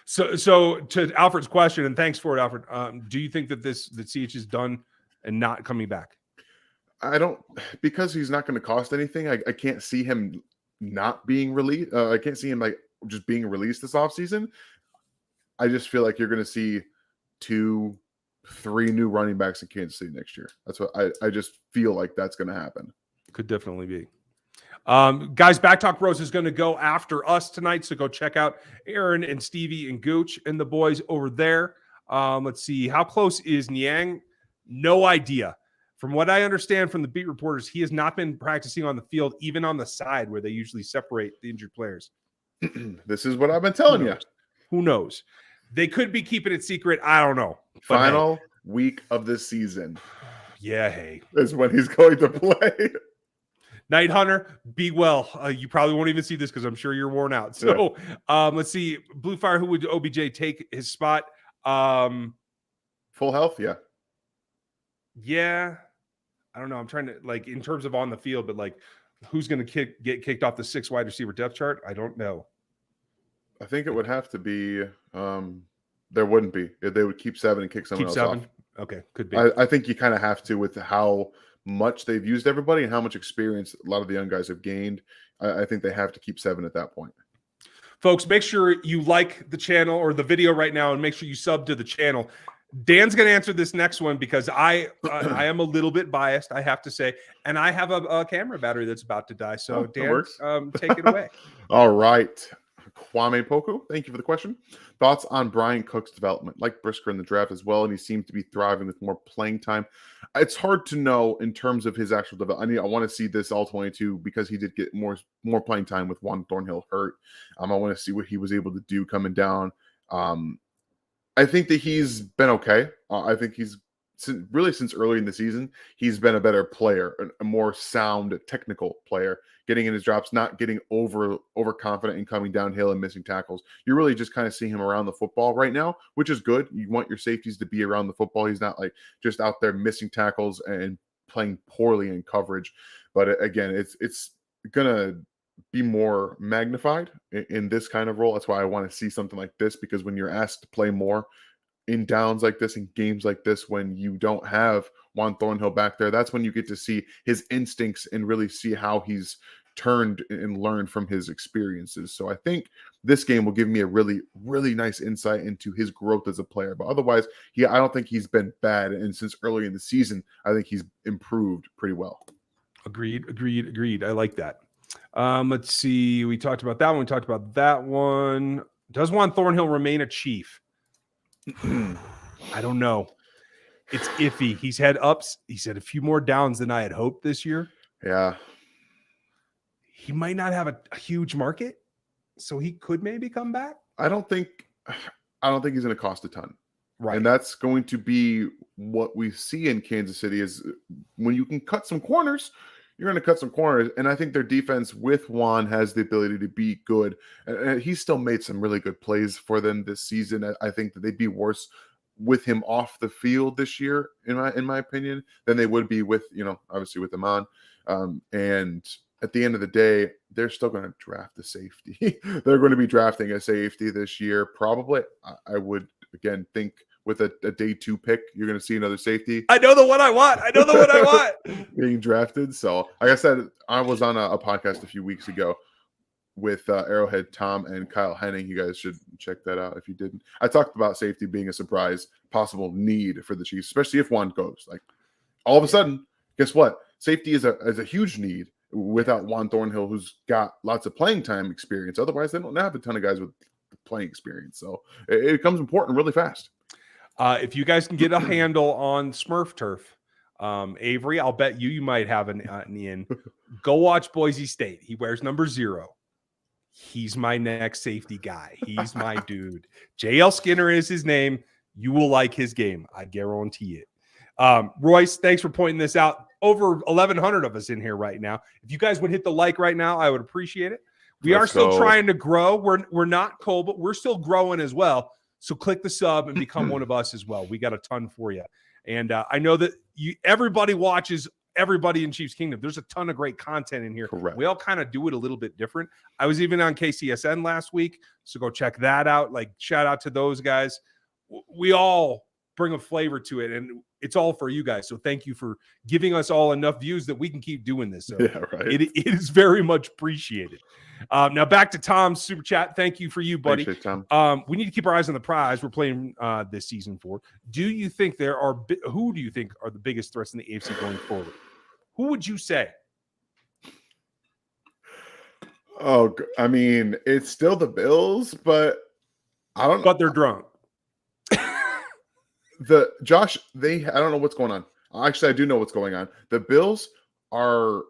So to Alfred's question, and thanks for it, Alfred. Do you think that CH is done and not coming back? I don't, because he's not going to cost anything. I can't see him not being released. I can't see him like just being released this offseason. I just feel like you're going to see 2-3 new running backs in Kansas City next year. That's what I just feel like that's going to happen. Could definitely be. Guys, Back Talk Bros is going to go after us tonight, so go check out Aaron and Stevie and Gooch and the boys over there. Let's see. How close is Niang? No idea. From what I understand from the beat reporters, he has not been practicing on the field, even on the side where they usually separate the injured players. This is what I've been telling you. Who knows? They could be keeping it secret. I don't know. Final week of the season. Yeah, hey. Is when he's going to play. Night Hunter, be well. You probably won't even see this because I'm sure you're worn out. So let's see. Blue Fire, who would OBJ take his spot? Full health, yeah. Yeah. I don't know. I'm trying to, like, in terms of on the field, but like, who's going to get kicked off the 6 wide receiver depth chart? I don't know. I think it would have to be. There wouldn't be. They would keep 7 and kick someone else off. Okay, could be. I think you kind of have to with how much they've used everybody and how much experience a lot of the young guys have gained. I think they have to keep 7 at that point. Folks, make sure you like the channel or the video right now and make sure you sub to the channel. Dan's going to answer this next one because I am a little bit biased, I have to say, and I have a camera battery that's about to die. So, Dan, take it away. All right. Kwame Poku, thank you for the question. Thoughts on Brian Cook's development? Like Brisker in the draft as well, and he seemed to be thriving with more playing time. It's hard to know in terms of his actual development. I want to see this all 22 because he did get more playing time with Juan Thornhill hurt. I want to see what he was able to do coming down. I think that he's been okay. I think he's since early in the season, he's been a better player, a more sound technical player, getting in his drops, not getting overconfident and coming downhill and missing tackles. You're really just kind of seeing him around the football right now, which is good. You want your safeties to be around the football. He's not like just out there missing tackles and playing poorly in coverage. But again, it's gonna be more magnified in this kind of role. That's why I want to see something like this, because when you're asked to play more in downs like this, in games like this, when you don't have Juan Thornhill back there, that's when you get to see his instincts and really see how he's turned and learned from his experiences. So I think this game will give me a really, really nice insight into his growth as a player. But otherwise, I don't think he's been bad. And since early in the season, I think he's improved pretty well. Agreed. I like that. Let's see. We talked about that one. We talked about that one. Does Juan Thornhill remain a Chief? I don't know. It's iffy. He's had ups. He's had a few more downs than I had hoped this year. Yeah. He might not have a huge market, so he could maybe come back. I don't think he's going to cost a ton. Right. And that's going to be what we see in Kansas City is when you can cut some corners, you're going to cut some corners. And I think their defense with Juan has the ability to be good. And he's still made some really good plays for them this season. I think that they'd be worse with him off the field this year, in my opinion, than they would be with, obviously with him on. And at the end of the day, they're still going to draft a safety. They're going to be drafting a safety this year. Probably, I would, again, think with a day 2 pick, you're going to see another safety. I know the one I want. Being drafted. So, like I said, I was on a podcast a few weeks ago with Arrowhead Tom and Kyle Henning. You guys should check that out if you didn't. I talked about safety being a surprise, possible need for the Chiefs, especially if Juan goes. Like, all of a sudden, guess what? Safety is a huge need without Juan Thornhill, who's got lots of playing time experience. Otherwise, they don't have a ton of guys with playing experience. So it becomes important really fast. If you guys can get a handle on Smurf Turf, Avery, I'll bet you might have an in. Go watch Boise State. He wears number 0. He's my next safety guy. He's my dude. JL Skinner is his name. You will like his game. I guarantee it. Royce, thanks for pointing this out. Over 1,100 of us in here right now. If you guys would hit the like right now, I would appreciate it. We are still trying to grow. We're not cold, but we're still growing as well. So click the sub and become one of us as well. We got a ton for you. And I know that everybody watches everybody in Chiefs Kingdom. There's a ton of great content in here. Correct. We all kind of do it a little bit different. I was even on KCSN last week, so go check that out. Like, shout out to those guys. We all bring a flavor to it, and it's all for you guys. So thank you for giving us all enough views that we can keep doing this. So yeah, right. It is very much appreciated. Now back to Tom's super chat. Thank you for you, buddy. Thanks, Tom. We need to keep our eyes on the prize we're playing this season for. Do you think who do you think are the biggest threats in the AFC going forward? Who would you say? Oh, I mean, it's still the Bills, but I don't know. But they're drunk. I don't know what's going on. Actually, I do know what's going on. The Bills are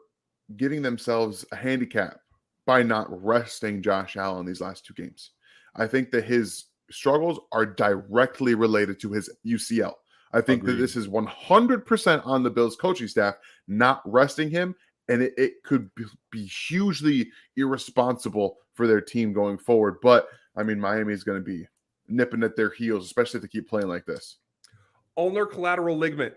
giving themselves a handicap by not resting Josh Allen these last 2 games. I think that his struggles are directly related to his UCL. I think that this is 100% on the Bills coaching staff not resting him, and it could be hugely irresponsible for their team going forward. But, I mean, Miami is going to be nipping at their heels, especially if they keep playing like this. Ulnar collateral ligament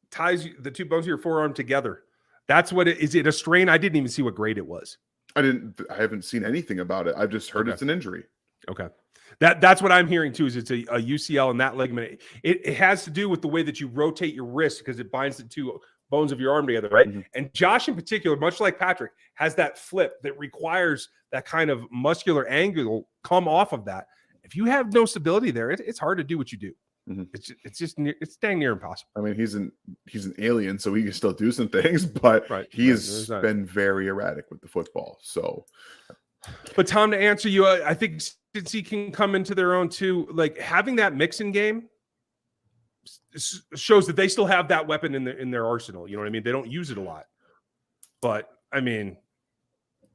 ties the 2 bones of your forearm together. That's what is it a strain? I didn't even see what grade it was. I haven't seen anything about it. I've just heard it's an injury. Okay. That's what I'm hearing too, is it's a UCL in that ligament. It has to do with the way that you rotate your wrist because it binds the 2 bones of your arm together, right? Mm-hmm. And Josh in particular, much like Patrick, has that flip that requires that kind of muscular angle come off of that. If you have no stability there, it's hard to do what you do. Mm-hmm. It's dang near impossible. I mean, he's an alien, so he can still do some things, but he's been very erratic with the football. So, but Tom, to answer you, I think since he can come into their own too, like having that mixing game shows that they still have that weapon in their arsenal. You know what I mean? They don't use it a lot, but I mean,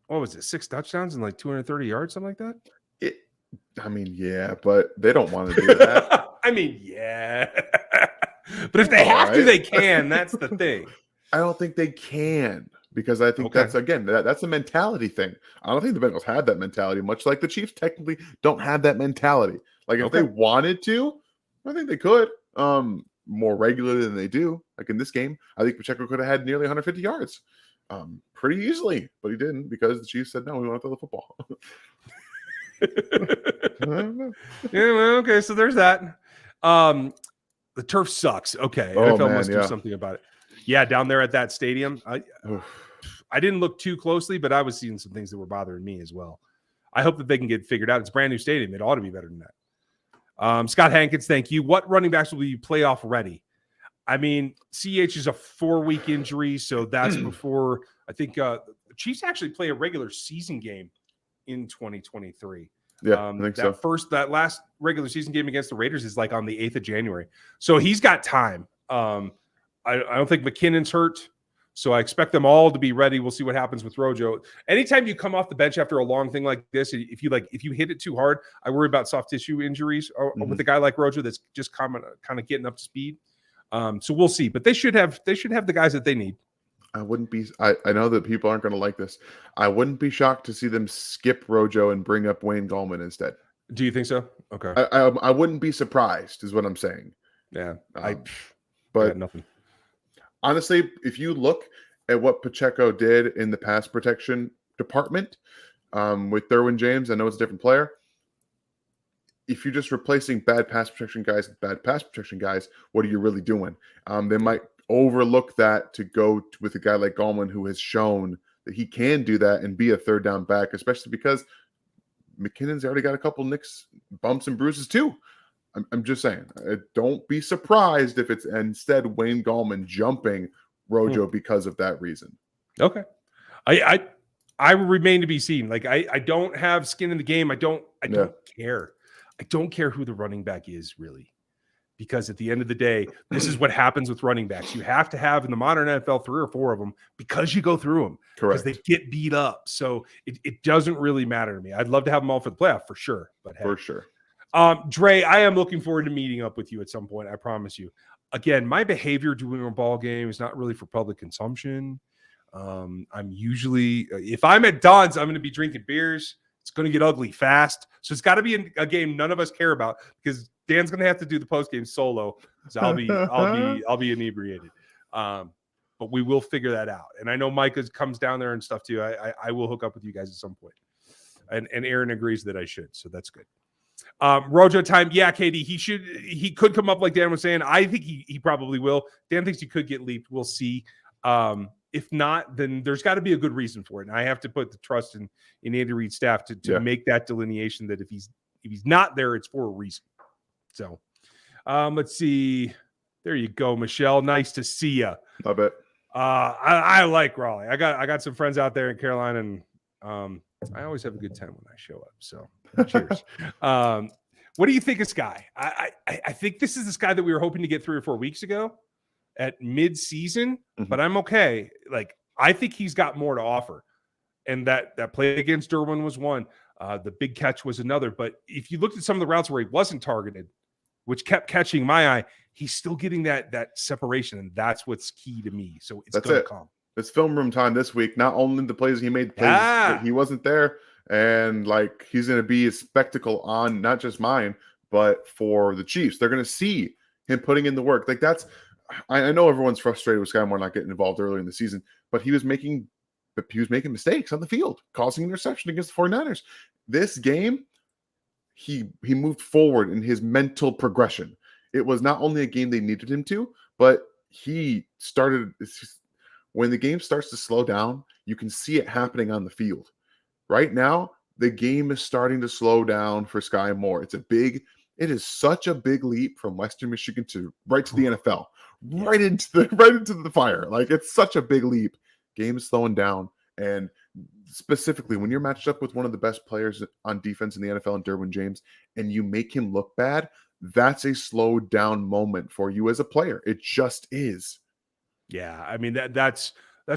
what was it? 6 touchdowns and like 230 yards, something like that. Yeah, but they don't want to do that. I mean, yeah. But if they have to, they can. That's the thing. I don't think they can because I think that's a mentality thing. I don't think the Bengals have that mentality, much like the Chiefs technically don't have that mentality. Like if they wanted to, I think they could more regularly than they do. Like in this game, I think Pacheco could have had nearly 150 yards pretty easily, but he didn't because the Chiefs said, no, we want to throw the football. Yeah, well, okay, so there's that. The turf sucks. Okay, NFL must do something about it. Yeah, down there at that stadium, I didn't look too closely, but I was seeing some things that were bothering me as well. I hope that they can get figured out. It's a brand new stadium. It ought to be better than that. Scott Hankins, thank you. What running backs will be playoff ready? I mean, CH is a 4-week injury, so that's before I think Chiefs actually play a regular season game in 2023. Yeah, I think so. That last regular season game against the Raiders is like on the 8th of January. So he's got time. I don't think McKinnon's hurt. So I expect them all to be ready. We'll see what happens with Rojo. Anytime you come off the bench after a long thing like this, if you hit it too hard, I worry about soft tissue injuries with a guy like Rojo that's just kind of getting up to speed. So we'll see. But they should have the guys that they need. I wouldn't be. I know that people aren't going to like this. I wouldn't be shocked to see them skip Rojo and bring up Wayne Gallman instead. Do you think so? Okay. I wouldn't be surprised, is what I'm saying. Yeah. But I got nothing. Honestly, if you look at what Pacheco did in the pass protection department with Derwin James, I know it's a different player. If you're just replacing bad pass protection guys with bad pass protection guys, what are you really doing? They might overlook that to go with a guy like Gallman, who has shown that he can do that and be a third down back, especially because McKinnon's already got a couple nicks, bumps, and bruises too. I'm just saying, don't be surprised if it's instead Wayne Gallman jumping Rojo because of that reason. Okay. I remain to be seen. Like I don't have skin in the game. I don't care. I don't care who the running back is really, because at the end of the day, this is what happens with running backs. You have to have in the modern NFL 3 or 4 of them because you go through them. Correct. Because they get beat up. So it doesn't really matter to me. I'd love to have them all for the playoff for sure. But hey. For sure. Dre, I am looking forward to meeting up with you at some point. I promise you. Again, my behavior during a ball game is not really for public consumption. I'm usually, if I'm at Don's, I'm going to be drinking beers. It's going to get ugly fast. So it's got to be a game none of us care about, because Dan's going to have to do the post game solo. So I'll be inebriated. But we will figure that out. And I know Micah comes down there and stuff too. I will hook up with you guys at some point. And Aaron agrees that I should. So that's good. Rojo time. Yeah, KD, he could come up like Dan was saying. I think he probably will. Dan thinks he could get leaped. We'll see. If not, then there's got to be a good reason for it. And I have to put the trust in Andy Reid's staff to make that delineation that if he's not there, it's for a reason. So let's see. There you go, Michelle. Nice to see you. Love it. I like Raleigh. I got some friends out there in Carolina, and I always have a good time when I show up. So cheers. What do you think of Sky? I think this is this guy that we were hoping to get 3 or 4 weeks ago at mid-season, but I'm okay. Like, I think he's got more to offer. And that play against Derwin was one. The big catch was another. But if you looked at some of the routes where he wasn't targeted, which kept catching my eye, he's still getting that separation, and that's what's key to me. So it's going to come. It's film room time this week. Not only the plays he made, plays he wasn't there, and like he's going to be a spectacle on not just mine, but for the Chiefs. They're going to see him putting in the work. Like that's. I know everyone's frustrated with Sky Moore not getting involved early in the season, but he was making mistakes on the field, causing interception against the 49ers. This game, he moved forward in his mental progression. It was not only a game they needed him to, but he started. When the game starts to slow down, you can see it happening on the field. Right now, the game is starting to slow down for Sky Moore. It is such a big leap from Western Michigan right to the NFL, right into the fire. Like, it's such a big leap. Game is slowing down, and specifically when you're matched up with one of the best players on defense in the NFL, in Derwin James, and you make him look bad, that's a slow down moment for you as a player. It just is. Yeah, I mean that's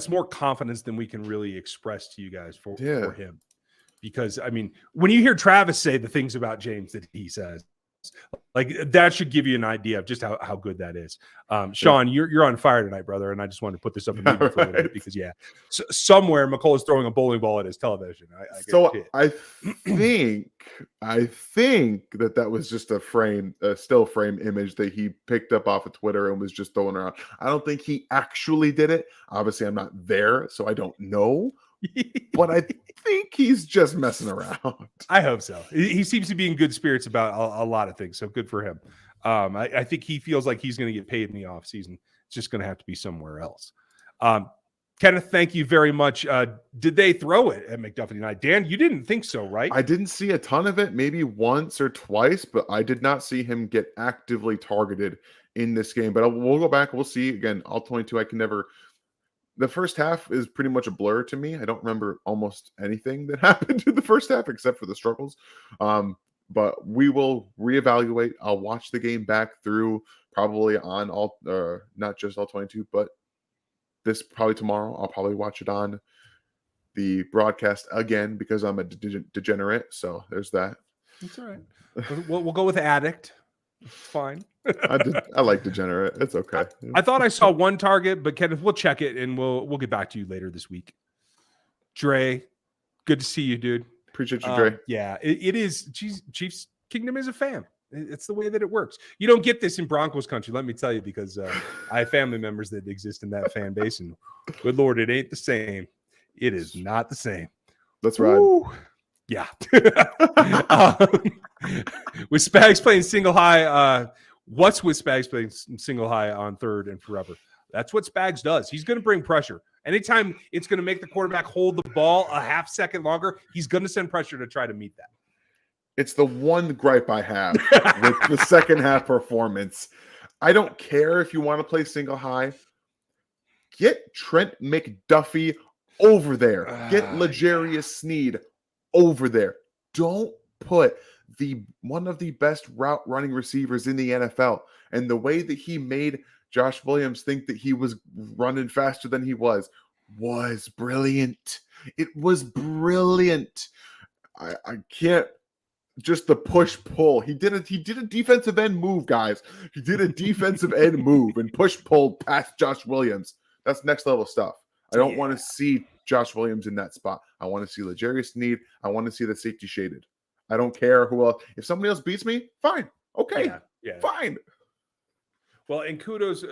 more confidence than we can really express to you guys for him. Because I mean, when you hear Travis say the things about James that he says, like that should give you an idea of just how good that is. Sean, you're on fire tonight, brother, and I just wanted to put this up in media for a little bit because somewhere McCall is throwing a bowling ball at his television. I think that was just a still frame image that he picked up off of Twitter and was just throwing around. I don't think he actually did it. Obviously, I'm not there, so I don't know. But I think he's just messing around. I hope so. He seems to be in good spirits about a lot of things, so good for him. I think he feels like he's going to get paid in the offseason. It's just going to have to be somewhere else. Kenneth, thank you very much. Did they throw it at McDuffie tonight? Dan, you didn't think so, right? I didn't see a ton of it, maybe once or twice, but I did not see him get actively targeted in this game. But we'll go back. We'll see. Again, all 22, I can never the first half is pretty much a blur to me. I don't remember almost anything that happened in the first half except for the struggles. But we will reevaluate. I'll watch the game back through probably on all, not just all 22, but this probably tomorrow. I'll probably watch it on the broadcast again because I'm a degenerate. So there's that. That's all right. We'll go with addict. It's fine. I like degenerate. It's okay. I thought I saw one target, but Kenneth, we'll check it and we'll get back to you later this week. Dre, good to see you, dude. Appreciate you, Dre. Yeah, it is. Chiefs Kingdom is a fan. It's the way that it works. You don't get this in Broncos country, let me tell you, because I have family members that exist in that fan base, and good Lord, it ain't the same. It is not the same. Let's ride. Woo. Yeah. With Spags playing single high, what's with Spags playing single high on third and forever? That's what Spags does. He's going to bring pressure. Anytime it's going to make the quarterback hold the ball a half second longer, he's going to send pressure to try to meet that. It's the one gripe I have with the second half performance. I don't care if you want to play single high. Get Trent McDuffie over there. Get L'Jarius Sneed over there. Don't put one of the best route running receivers in the NFL. And the way that he made Josh Williams think that he was running faster than he was brilliant. It was brilliant. I can't. Just the push-pull. He did a defensive end move, guys. He did a defensive end move and push-pull past Josh Williams. That's next level stuff. I don't want to see Josh Williams in that spot. I want to see L'Jarius Sneed. I want to see the safety shaded. I don't care who else. If somebody else beats me, fine. Okay. Yeah. Fine. Well, and kudos.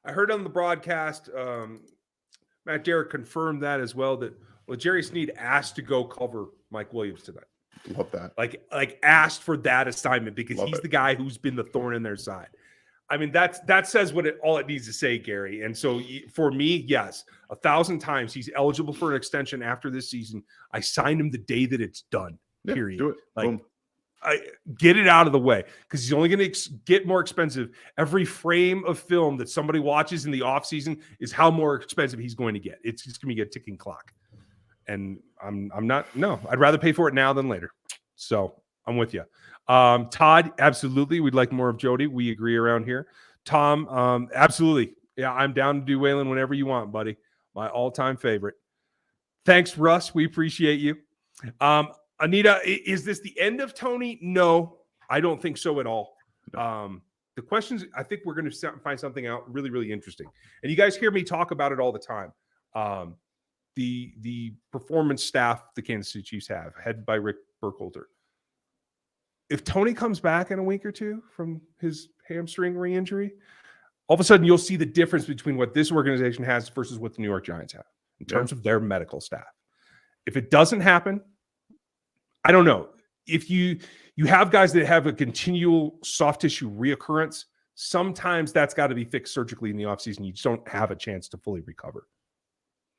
I heard on the broadcast, Matt Derrick confirmed that as well, that L'Jarius Sneed asked to go cover Mike Williams tonight. Love that. Like asked for that assignment because he's the guy who's been the thorn in their side. I mean, that says all it needs to say, Gary. And so for me, yes, 1,000 times he's eligible for an extension after this season. I signed him the day that it's done. Period. Do it. Like, I get it out of the way because he's only going to get more expensive. Every frame of film that somebody watches in the offseason is how more expensive he's going to get. It's just going to be a ticking clock. And I'm not. No, I'd rather pay for it now than later. So I'm with you. Todd, absolutely. We'd like more of Jody. We agree around here. Tom, absolutely. Yeah, I'm down to do Waylon whenever you want, buddy. My all-time favorite. Thanks, Russ. We appreciate you. Anita, is this the end of Tony? No, I don't think so at all. The questions, I think we're going to find something out really, really interesting. And you guys hear me talk about it all the time. The performance staff the Kansas City Chiefs have, headed by Rick Burkholder. If Tony comes back in a week or two from his hamstring re-injury, all of a sudden you'll see the difference between what this organization has versus what the New York Giants have in terms of their medical staff. If it doesn't happen, I don't know. If you have guys that have a continual soft tissue reoccurrence, sometimes that's got to be fixed surgically in the offseason. You just don't have a chance to fully recover.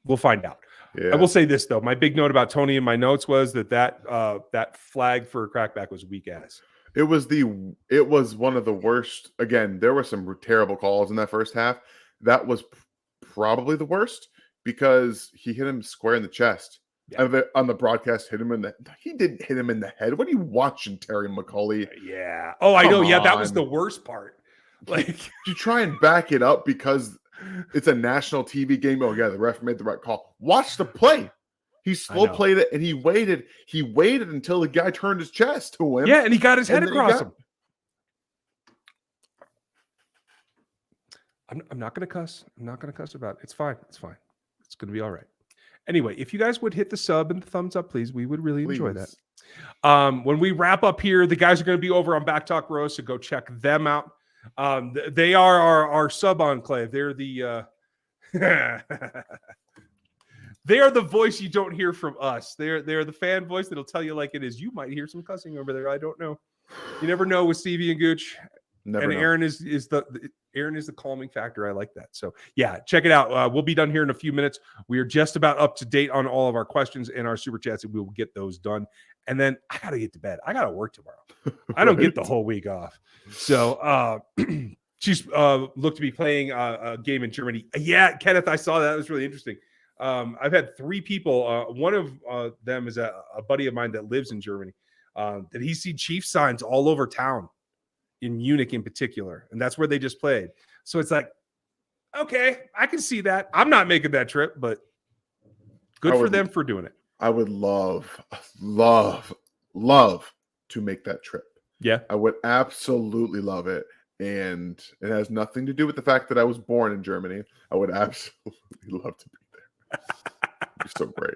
We'll find out. Yeah. I will say this, though. My big note about Tony in my notes was that flag for a crackback was weak ass. It was one of the worst. Again, there were some terrible calls in that first half. That was probably the worst because he hit him square in the chest. Yeah. On the broadcast, he didn't hit him in the head. What are you watching, Terry McCauley? Yeah. Oh, I know. Yeah, that was the worst part. Like, you try and back it up because it's a national TV game. Oh, yeah, the ref made the right call. Watch the play. He slow played it, and he waited. He waited until the guy turned his chest to him. Yeah, and he got his head across him. I'm not going to cuss. I'm not going to cuss about it. It's fine. It's fine. It's going to be all right. Anyway, if you guys would hit the sub and the thumbs up, please, we would really enjoy that. When we wrap up here, the guys are going to be over on Back Talk Row, so go check them out. They are our sub enclave. They're the they are the voice you don't hear from us. They're the fan voice that'll tell you like it is. You might hear some cussing over there. I don't know. You never know with Stevie and Gooch. Never know. Aaron is the calming factor. I like that. So yeah, check it out. We'll be done here in a few minutes. We are just about up to date on all of our questions and our super chats, and we will get those done. And then I got to get to bed. I got to work tomorrow. I don't get the whole week off. So She's looked to be playing a game in Germany. Yeah, Kenneth, I saw that. It was really interesting. I've had 3 people. One of them is a buddy of mine that lives in Germany. That he's seen Chiefs signs all over town, in Munich in particular, and that's where they just played. So it's like, okay, I can see that. I'm not making that trip, but good for them for doing it. I would love to make that trip. Yeah, I would absolutely love it. And it has nothing to do with the fact that I was born in Germany. I would absolutely love to be there. It'd be so great.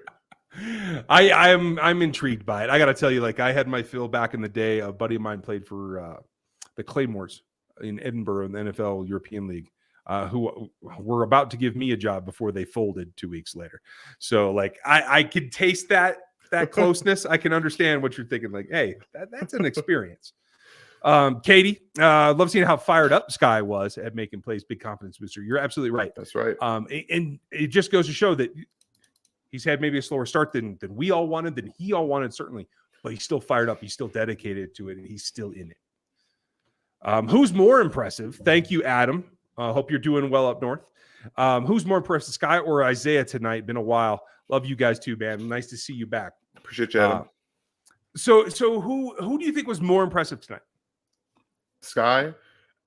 I'm intrigued by it. I got to tell you, like, I had my fill back in the day. A buddy of mine played for the Claymores in Edinburgh in the NFL European League, who were about to give me a job before they folded 2 weeks later. So, like, I could taste that closeness. I can understand what you're thinking. Like, hey, that's an experience. Katie, love seeing how fired up Sky was at making plays. Big confidence booster. You're absolutely right. That's right. And it just goes to show that he's had maybe a slower start than we all wanted, than he all wanted, certainly, but he's still fired up. He's still dedicated to it, and he's still in it. Who's more impressive? Thank you, Adam. Hope you're doing well up north. Who's more impressive, Sky or Isaiah tonight? Been a while. Love you guys too, man. Nice to see you back. Appreciate you, Adam. So who do you think was more impressive tonight? Sky.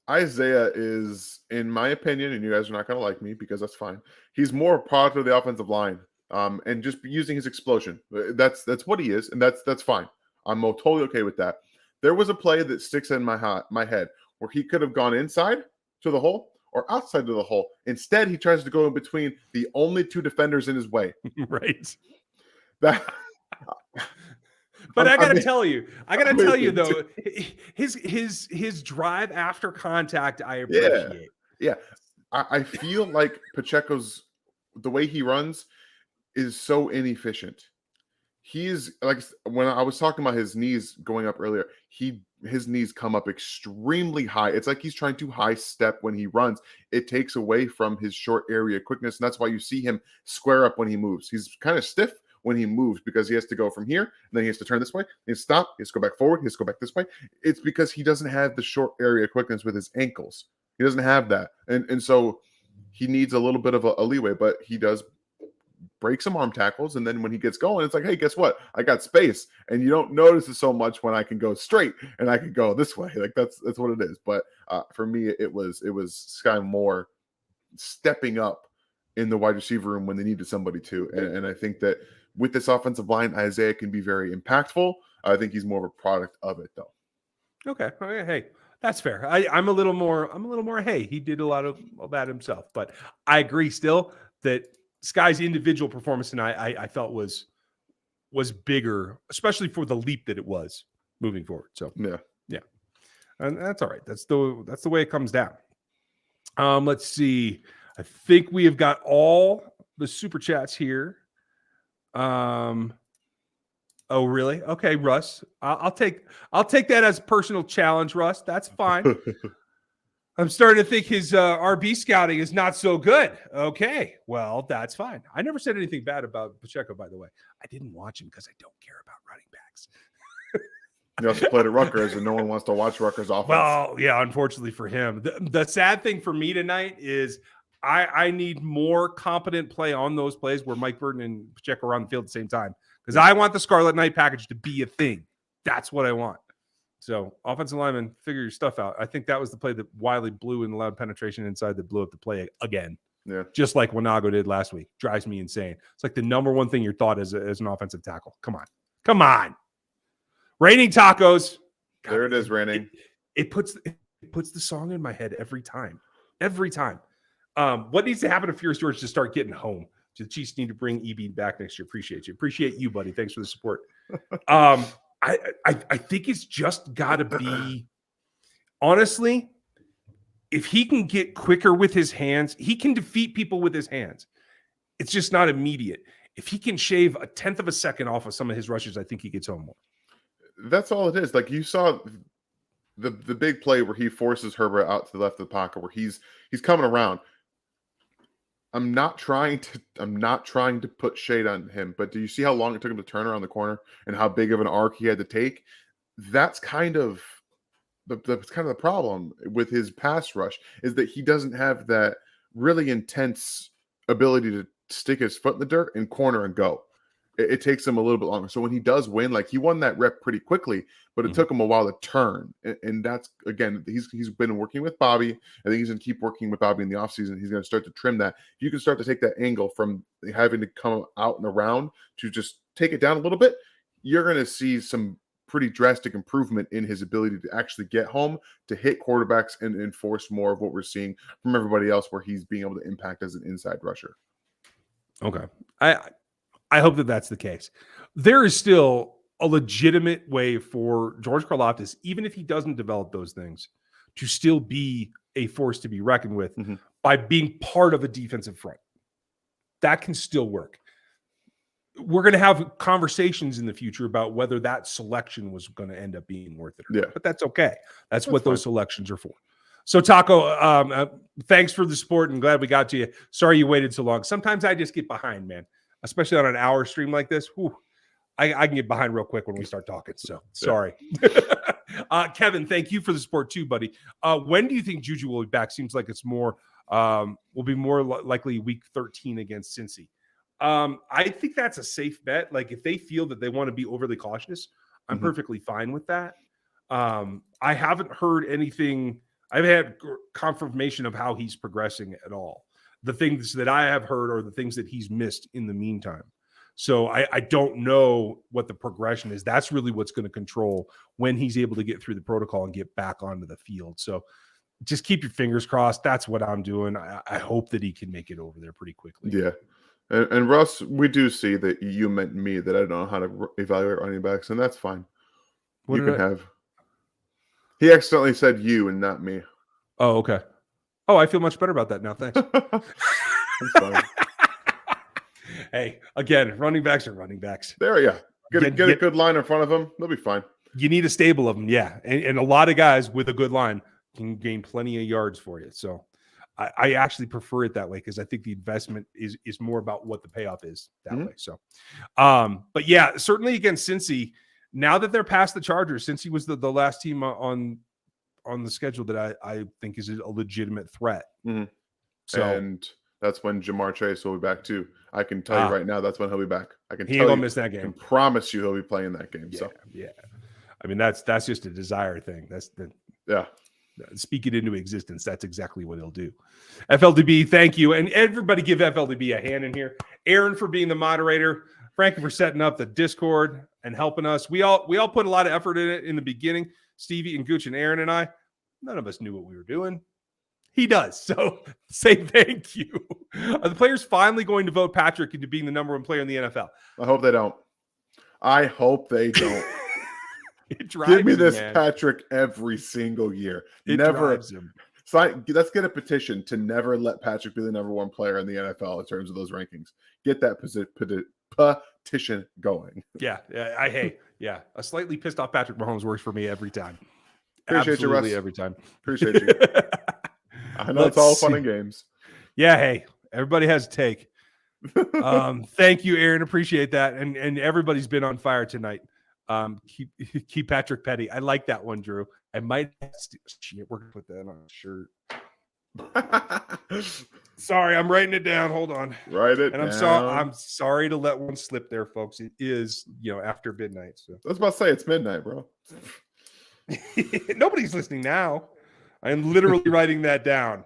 Isaiah is, in my opinion, and you guys are not going to like me because that's fine. He's more a product of the offensive line, and just using his explosion. That's what he is, and that's fine. I'm totally okay with that. There was a play that sticks in my head where he could have gone inside to the hole or outside to the hole. Instead, he tries to go in between the only 2 defenders in his way. Right. That. But I gotta tell you though, his drive after contact, I appreciate. Yeah. I feel like Pacheco's, the way he runs is so inefficient. He's like, when I was talking about his knees going up earlier, his knees come up extremely high. It's like he's trying to high step when he runs. It takes away from his short area quickness, and that's why you see him square up when he moves. He's kind of stiff when he moves because he has to go from here, and then he has to turn this way, he has to stop, he has to go back forward, he has to go back this way. It's because he doesn't have the short area quickness with his ankles. He doesn't have that. And so he needs a little bit of a leeway, but he does break some arm tackles, and then when he gets going, it's like, hey, guess what? I got space, and you don't notice it so much when I can go straight and I can go this way. Like that's what it is. But for me, it was Sky Moore stepping up in the wide receiver room when they needed somebody to, and I think that with this offensive line, Isaiah can be very impactful. I think he's more of a product of it, though. Okay, hey, that's fair. I'm a little more. Hey, he did a lot of that himself, but I agree still that Sky's individual performance tonight, I felt was bigger, especially for the leap that it was moving forward. So yeah, and that's all right. That's the way it comes down. Let's see. I think we have got all the super chats here. Oh, really? Okay, Russ. I'll take that as a personal challenge, Russ. That's fine. I'm starting to think his RB scouting is not so good. Okay, well, that's fine. I never said anything bad about Pacheco, by the way. I didn't watch him because I don't care about running backs. He also played at Rutgers, and no one wants to watch Rutgers offense. Well, yeah, unfortunately for him. The sad thing for me tonight is I need more competent play on those plays where Mike Burton and Pacheco are on the field at the same time, because I want the Scarlet Knight package to be a thing. That's what I want. So, offensive lineman, figure your stuff out. I think that was the play that Wiley blew and allowed penetration inside that blew up the play again. Yeah. Just like Wanago did last week. Drives me insane. It's like the number one thing you're thought as an offensive tackle. Come on. Raining tacos. God, there it is, raining. It puts the song in my head every time. Every time. What needs to happen to Furious George to start getting home? The Chiefs need to bring EB back next year. Appreciate you. Appreciate you, buddy. Thanks for the support. I think it's just got to be, honestly, if he can get quicker with his hands, he can defeat people with his hands. It's just not immediate. If he can shave a 1/10 of a second off of some of his rushes, I think he gets home more. That's all it is. Like you saw the big play where he forces Herbert out to the left of the pocket, where he's coming around. I'm not trying to put shade on him, but do you see how long it took him to turn around the corner and how big of an arc he had to take? That's kind of that's kind of the problem with his pass rush is that he doesn't have that really intense ability to stick his foot in the dirt and corner and go. It takes him a little bit longer. So when he does win, like he won that rep pretty quickly, but it took him a while to turn. And that's, again, he's been working with Bobby. I think he's going to keep working with Bobby in the offseason. He's going to start to trim that. If you can start to take that angle from having to come out and around to just take it down a little bit, you're going to see some pretty drastic improvement in his ability to actually get home, to hit quarterbacks and enforce more of what we're seeing from everybody else where he's being able to impact as an inside rusher. Okay. I hope that that's the case. There is still a legitimate way for George Karlaftis, even if he doesn't develop those things, to still be a force to be reckoned with by being part of a defensive front. That can still work. We're going to have conversations in the future about whether that selection was going to end up being worth it. But that's okay. That's what those selections are for. So Taco, thanks for the support and glad we got to you. Sorry you waited so long. Sometimes I just get behind, man. Especially on an hour stream like this, I can get behind real quick when we start talking. So sorry. Kevin, thank you for the support too, buddy. When do you think Juju will be back? Seems like it's more will be more likely week 13 against Cincy. I think that's a safe bet. Like if they feel that they want to be overly cautious, I'm perfectly fine with that. I haven't heard anything. I've had confirmation of how he's progressing at all. The things that I have heard are the things that he's missed in the meantime. So I don't know what the progression is. That's really what's going to control when he's able to get through the protocol and get back onto the field. So just keep your fingers crossed. That's what I'm doing. I hope that he can make it over there pretty quickly. Yeah. And Russ, we do see that you meant me, that I don't know how to evaluate running backs, and that's fine. He accidentally said you and not me. Oh, okay. Oh, I feel much better about that now. Thanks. I'm sorry. Hey, again, running backs are running backs. There, yeah. Get a good line in front of them. They'll be fine. You need a stable of them, yeah. And a lot of guys with a good line can gain plenty of yards for you. So I actually prefer it that way because I think the investment is more about what the payoff is that way. So, but yeah, certainly against Cincy, now that they're past the Chargers, Cincy was the last team on the schedule that I think is a legitimate threat. So, and that's when Jamar Chase will be back too. I can tell you right now, that's when he'll be back. I can he ain't gonna miss that game. I can promise you he'll be playing that game. Yeah. I mean, that's just a desire thing. Speak it into existence. That's exactly what he'll do. FLDB, thank you. And everybody give FLDB a hand in here. Aaron for being the moderator. Frankie for setting up the Discord and helping us. We all put a lot of effort in it in the beginning. Stevie and Gooch and Aaron and I, none of us knew what we were doing. He does. So say thank you. Are the players finally going to vote Patrick into being the number one player in the NFL? I hope they don't. It drives Give me this man. Patrick every single year. It drives him. Let's get a petition to never let Patrick be the number one player in the NFL in terms of those rankings. Get that petition going. Yeah. A slightly pissed off Patrick Mahomes works for me every time. Appreciate you, Russ. Every time. Appreciate you. I know it's all fun and games. Yeah, hey, everybody has a take. Thank you, Aaron. Appreciate that. And everybody's been on fire tonight. Keep Patrick petty. I like that one, Drew. I might we're gonna put that on a shirt. Sorry, I'm writing it down. Hold on. Write it down. I'm sorry to let one slip there, folks. It is, after midnight. So I was about to say it's midnight, bro. Nobody's listening now. I am literally writing that down.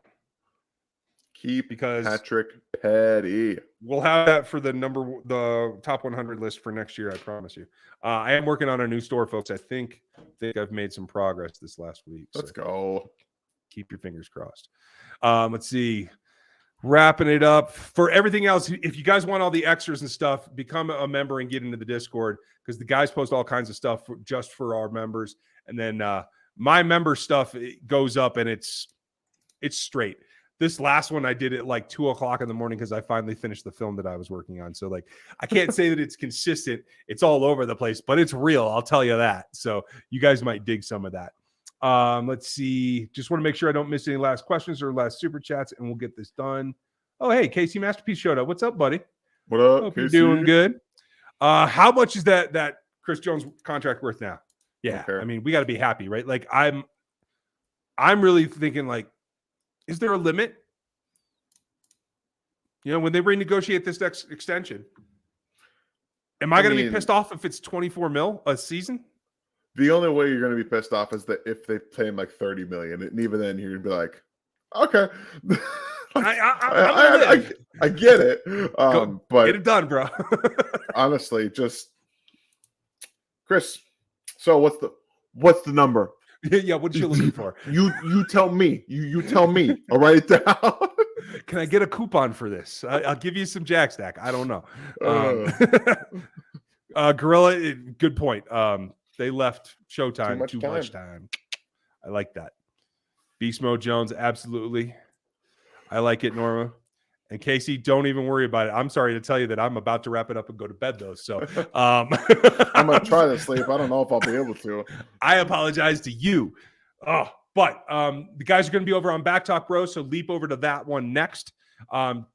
Because Patrick petty. We'll have that for the top 100 list for next year. I promise you. I am working on a new store, folks. I think I've made some progress this last week. Let's go. Keep your fingers crossed. Let's see. Wrapping it up for everything else. If you guys want all the extras and stuff, become a member and get into the Discord because the guys post all kinds of stuff just for our members. And then my member stuff goes up and it's straight. This last one I did at like 2:00 in the morning because I finally finished the film that I was working on. So I can't say that it's consistent. It's all over the place, but it's real. I'll tell you that. So you guys might dig some of that. Let's see. Just want to make sure I don't miss any last questions or last super chats, and we'll get this done. Oh, hey, Casey Masterpiece showed up. What's up, buddy? What up? Hope you're doing good. How much is that Chris Jones contract worth now? Yeah, I mean, we got to be happy, right? Like I'm I'm really thinking, like, is there a limit? When they renegotiate this next extension, am I going to be pissed off if it's $24 million a season? The only way you're going to be pissed off is that if they pay him like $30 million, and even then you're going to be like, okay. I get it. But get it done, bro. honestly, just Chris. So what's the number? Yeah, what you looking for? You tell me. You tell me. I'll write it down. Can I get a coupon for this? I'll give you some Jack Stack. I don't know. Gorilla, good point. They left Showtime too much time. I like that. Beast Mode Jones, absolutely. I like it, Norma. And Casey, don't even worry about it. I'm sorry to tell you that I'm about to wrap it up and go to bed, though. So I'm going to try to sleep. I don't know if I'll be able to. I apologize to you. But the guys are going to be over on Back Talk Bro, so leap over to that one next.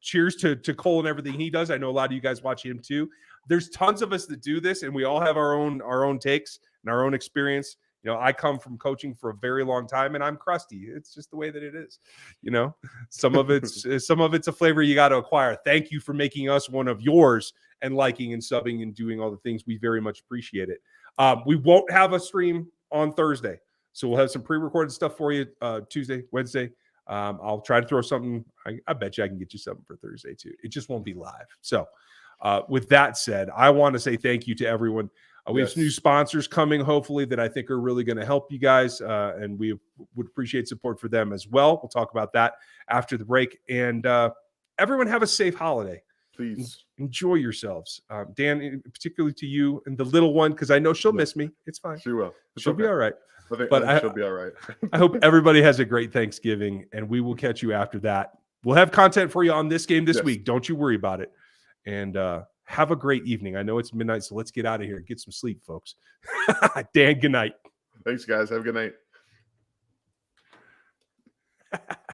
Cheers to Cole and everything he does. I know a lot of you guys watch him too. There's tons of us that do this, and we all have our own takes and our own experience. I come from coaching for a very long time, and I'm crusty. It's just the way that it is. Some of it's a flavor you got to acquire. Thank you for making us one of yours and liking and subbing and doing all the things. We very much appreciate it. We won't have a stream on Thursday, so we'll have some pre-recorded stuff for you Tuesday, Wednesday. I'll try to throw something. I bet you I can get you something for Thursday too. It just won't be live. So with that said, I want to say thank you to everyone. We have some new sponsors coming, hopefully, that I think are really going to help you guys, and we would appreciate support for them as well. We'll talk about that after the break. And everyone have a safe holiday. Please. Enjoy yourselves. Dan, particularly to you and the little one, because I know she'll miss me. It's fine. She will. She'll be all right. I think she'll be all right. I hope everybody has a great Thanksgiving, and we will catch you after that. We'll have content for you on this game this week. Don't you worry about it. And have a great evening. I know it's midnight, so let's get out of here. Get some sleep, folks. Dan, good night. Thanks, guys. Have a good night.